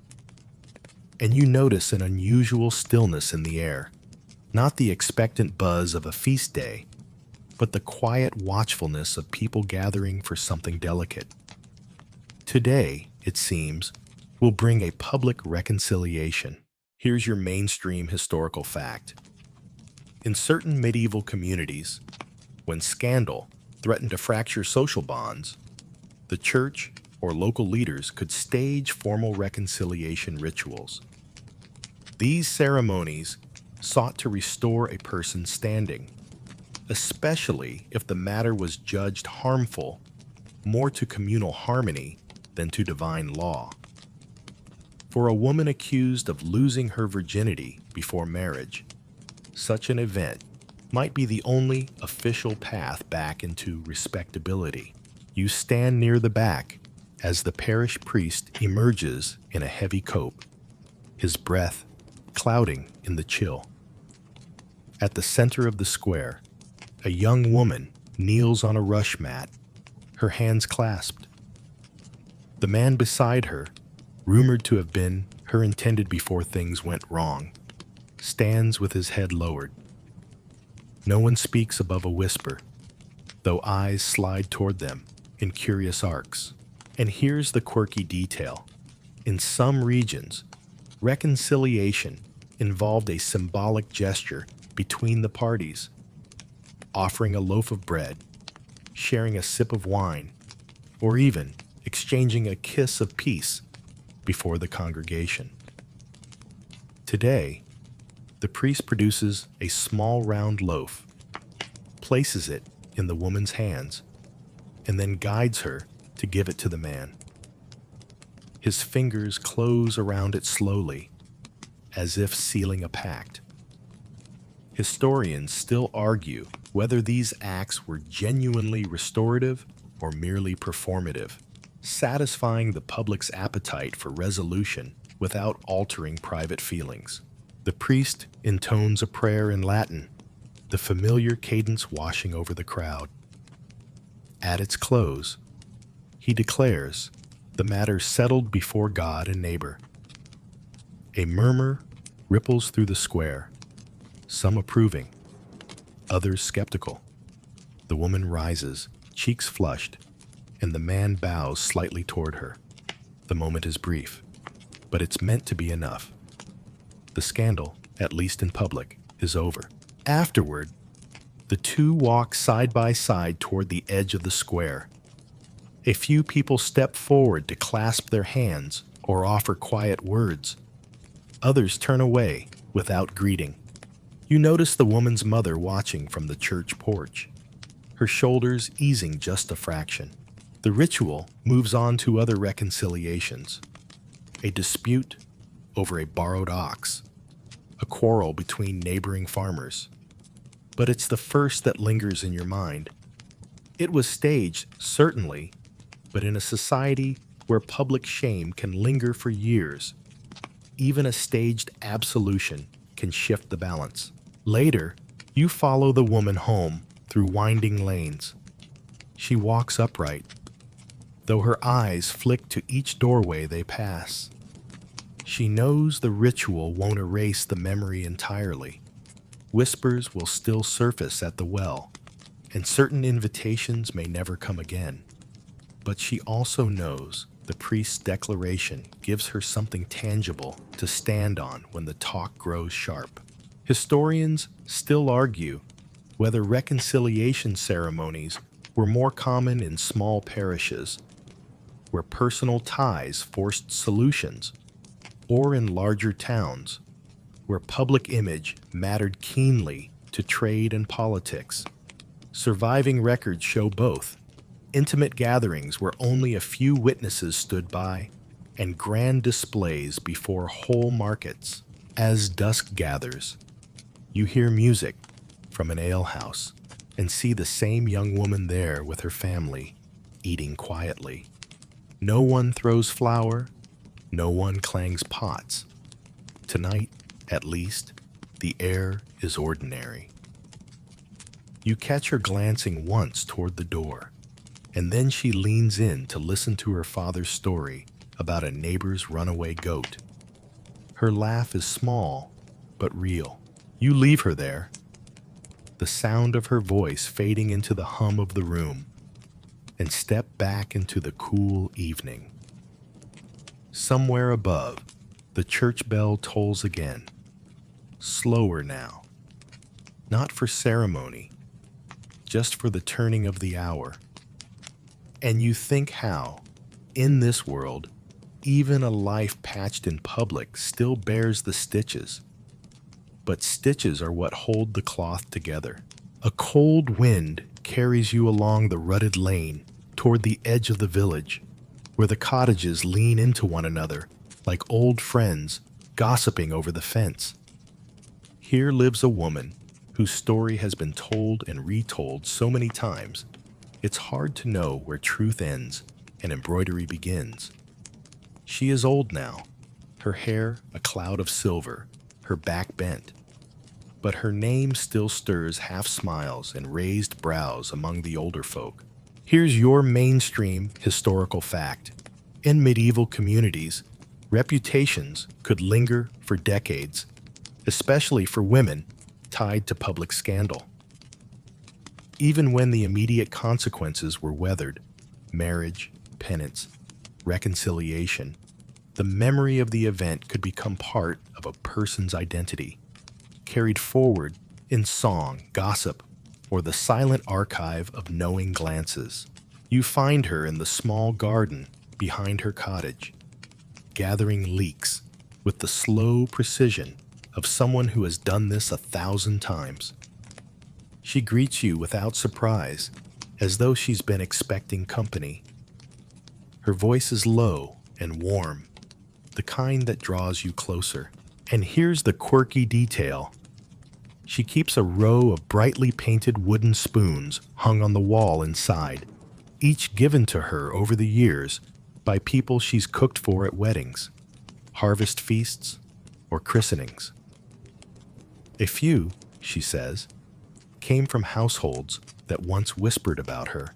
and you notice an unusual stillness in the air, not the expectant buzz of a feast day, but the quiet watchfulness of people gathering for something delicate. Today, it seems, will bring a public reconciliation. Here's your mainstream historical fact. In certain medieval communities, when scandal threatened to fracture social bonds, the church or local leaders could stage formal reconciliation rituals. These ceremonies sought to restore a person's standing, especially if the matter was judged harmful more to communal harmony than to divine law. For a woman accused of losing her virginity before marriage, such an event might be the only official path back into respectability. You stand near the back as the parish priest emerges in a heavy cope, his breath clouding in the chill. At the center of the square, a young woman kneels on a rush mat, her hands clasped. The man beside her, rumored to have been her intended before things went wrong, stands with his head lowered. No one speaks above a whisper, though eyes slide toward them in curious arcs. And here's the quirky detail. In some regions, reconciliation involved a symbolic gesture between the parties, offering a loaf of bread, sharing a sip of wine, or even exchanging a kiss of peace before the congregation. Today, the priest produces a small round loaf, places it in the woman's hands, and then guides her to give it to the man. His fingers close around it slowly, as if sealing a pact. Historians still argue whether these acts were genuinely restorative or merely performative, satisfying the public's appetite for resolution without altering private feelings. The priest intones a prayer in Latin, the familiar cadence washing over the crowd. At its close, he declares the matter settled before God and neighbor. A murmur ripples through the square, some approving, others skeptical. The woman rises, cheeks flushed, and the man bows slightly toward her. The moment is brief, but it's meant to be enough. The scandal, at least in public, is over. Afterward, the two walk side by side toward the edge of the square. A few people step forward to clasp their hands or offer quiet words. Others turn away without greeting. You notice the woman's mother watching from the church porch, her shoulders easing just a fraction. The ritual moves on to other reconciliations. A dispute over a borrowed ox, a quarrel between neighboring farmers. But it's the first that lingers in your mind. It was staged, certainly, but in a society where public shame can linger for years, even a staged absolution can shift the balance. Later, you follow the woman home through winding lanes. She walks upright, though her eyes flick to each doorway they pass. She knows the ritual won't erase the memory entirely. Whispers will still surface at the well, and certain invitations may never come again. But she also knows the priest's declaration gives her something tangible to stand on when the talk grows sharp. Historians still argue whether reconciliation ceremonies were more common in small parishes, where personal ties forced solutions, or in larger towns, where public image mattered keenly to trade and politics. Surviving records show both. Intimate gatherings where only a few witnesses stood by, and grand displays before whole markets. As dusk gathers, you hear music from an alehouse and see the same young woman there with her family, eating quietly. No one throws flour, no one clangs pots. Tonight, at least, the air is ordinary. You catch her glancing once toward the door, and then she leans in to listen to her father's story about a neighbor's runaway goat. Her laugh is small, but real. You leave her there, the sound of her voice fading into the hum of the room, and step back into the cool evening. Somewhere above, the church bell tolls again, slower now, not for ceremony, just for the turning of the hour. And you think how, in this world, even a life patched in public still bears the stitches. But stitches are what hold the cloth together. A cold wind carries you along the rutted lane toward the edge of the village, where the cottages lean into one another like old friends gossiping over the fence. Here lives a woman whose story has been told and retold so many times, it's hard to know where truth ends and embroidery begins. She is old now, her hair a cloud of silver, her back bent. But her name still stirs half smiles and raised brows among the older folk. Here's your mainstream historical fact. In medieval communities, reputations could linger for decades, especially for women tied to public scandal. Even when the immediate consequences were weathered, marriage, penance, reconciliation, the memory of the event could become part of a person's identity, carried forward in song, gossip, or the silent archive of knowing glances. You find her in the small garden behind her cottage, gathering leeks with the slow precision of someone who has done this 1,000 times. She greets you without surprise, as though she's been expecting company. Her voice is low and warm, the kind that draws you closer. And here's the quirky detail. She keeps a row of brightly painted wooden spoons hung on the wall inside, each given to her over the years by people she's cooked for at weddings, harvest feasts, or christenings. A few, she says, came from households that once whispered about her.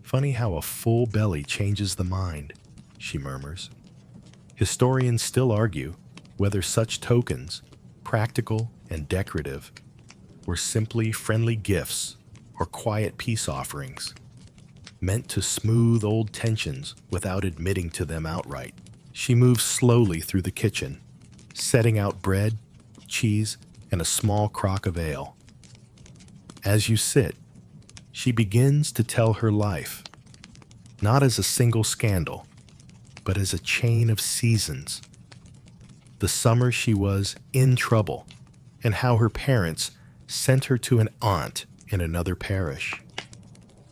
Funny how a full belly changes the mind, she murmurs. Historians still argue whether such tokens, practical and decorative, were simply friendly gifts or quiet peace offerings, meant to smooth old tensions without admitting to them outright. She moves slowly through the kitchen, setting out bread, cheese, and a small crock of ale. As you sit, she begins to tell her life, not as a single scandal, but as a chain of seasons. The summer she was in trouble, and how her parents sent her to an aunt in another parish.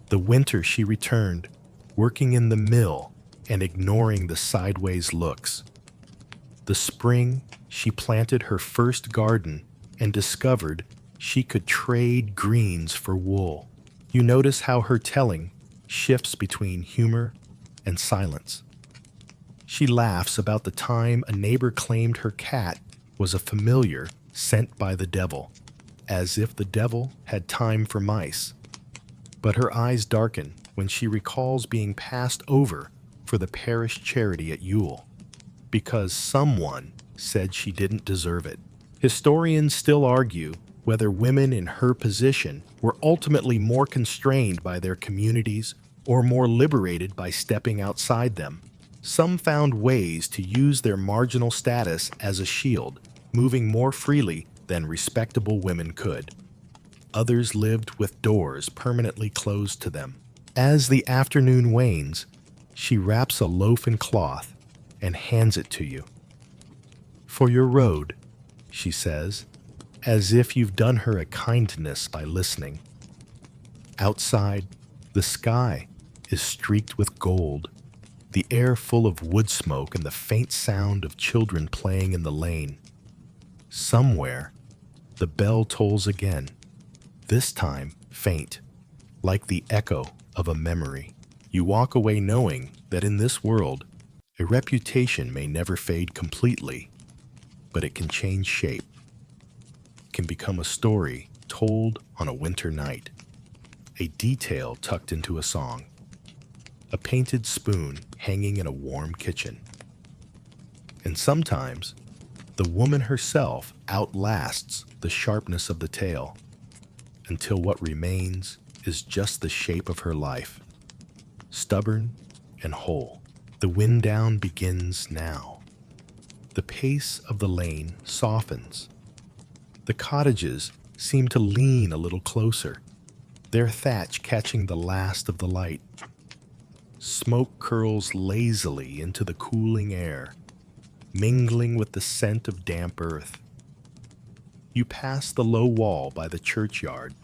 The winter she returned, working in the mill and ignoring the sideways looks. The spring she planted her first garden and discovered she could trade greens for wool. You notice how her telling shifts between humor and silence. She laughs about the time a neighbor claimed her cat was a familiar sent by the devil, as if the devil had time for mice. But her eyes darken when she recalls being passed over for the parish charity at Yule, because someone said she didn't deserve it. Historians still argue whether women in her position were ultimately more constrained by their communities or more liberated by stepping outside them. Some found ways to use their marginal status as a shield, moving more freely than respectable women could. Others lived with doors permanently closed to them. As the afternoon wanes, she wraps a loaf in cloth and hands it to you. "For your road," she says, as if you've done her a kindness by listening. Outside, the sky is streaked with gold, the air full of wood smoke and the faint sound of children playing in the lane. Somewhere, the bell tolls again, this time faint, like the echo of a memory. You walk away knowing that in this world, a reputation may never fade completely, but it can change shape. It can become a story told on a winter night, a detail tucked into a song, a painted spoon hanging in a warm kitchen. And sometimes, the woman herself outlasts the sharpness of the tale, until what remains is just the shape of her life, stubborn and whole. The wind down begins now. The pace of the lane softens. The cottages seem to lean a little closer, their thatch catching the last of the light. Smoke curls lazily into the cooling air, mingling with the scent of damp earth. You pass the low wall by the churchyard,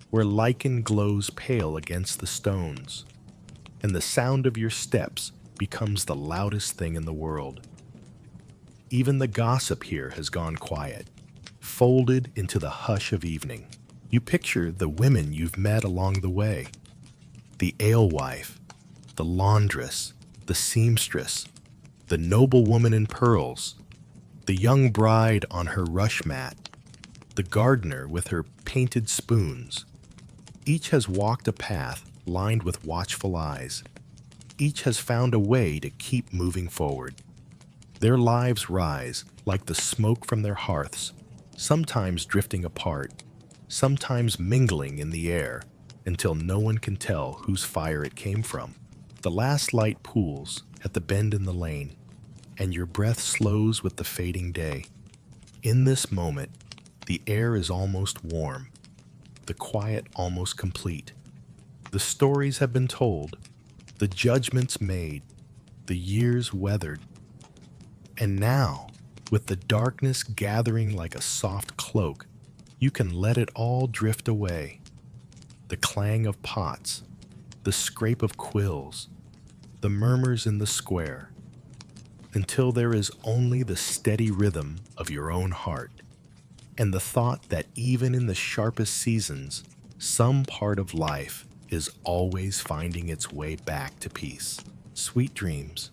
where lichen glows pale against the stones, and the sound of your steps becomes the loudest thing in the world. Even the gossip here has gone quiet, folded into the hush of evening. You picture the women you've met along the way, the alewife, the laundress, the seamstress, the noble woman in pearls, the young bride on her rush mat, the gardener with her painted spoons. Each has walked a path lined with watchful eyes. Each has found a way to keep moving forward. Their lives rise like the smoke from their hearths, sometimes drifting apart, sometimes mingling in the air until no one can tell whose fire it came from. The last light pools at the bend in the lane, and your breath slows with the fading day. In this moment, the air is almost warm, the quiet almost complete. The stories have been told, the judgments made, the years weathered. And now, with the darkness gathering like a soft cloak, you can let it all drift away. The clang of pots, the scrape of quills, the murmurs in the square, until there is only the steady rhythm of your own heart, and the thought that even in the sharpest seasons, some part of life is always finding its way back to peace. Sweet dreams.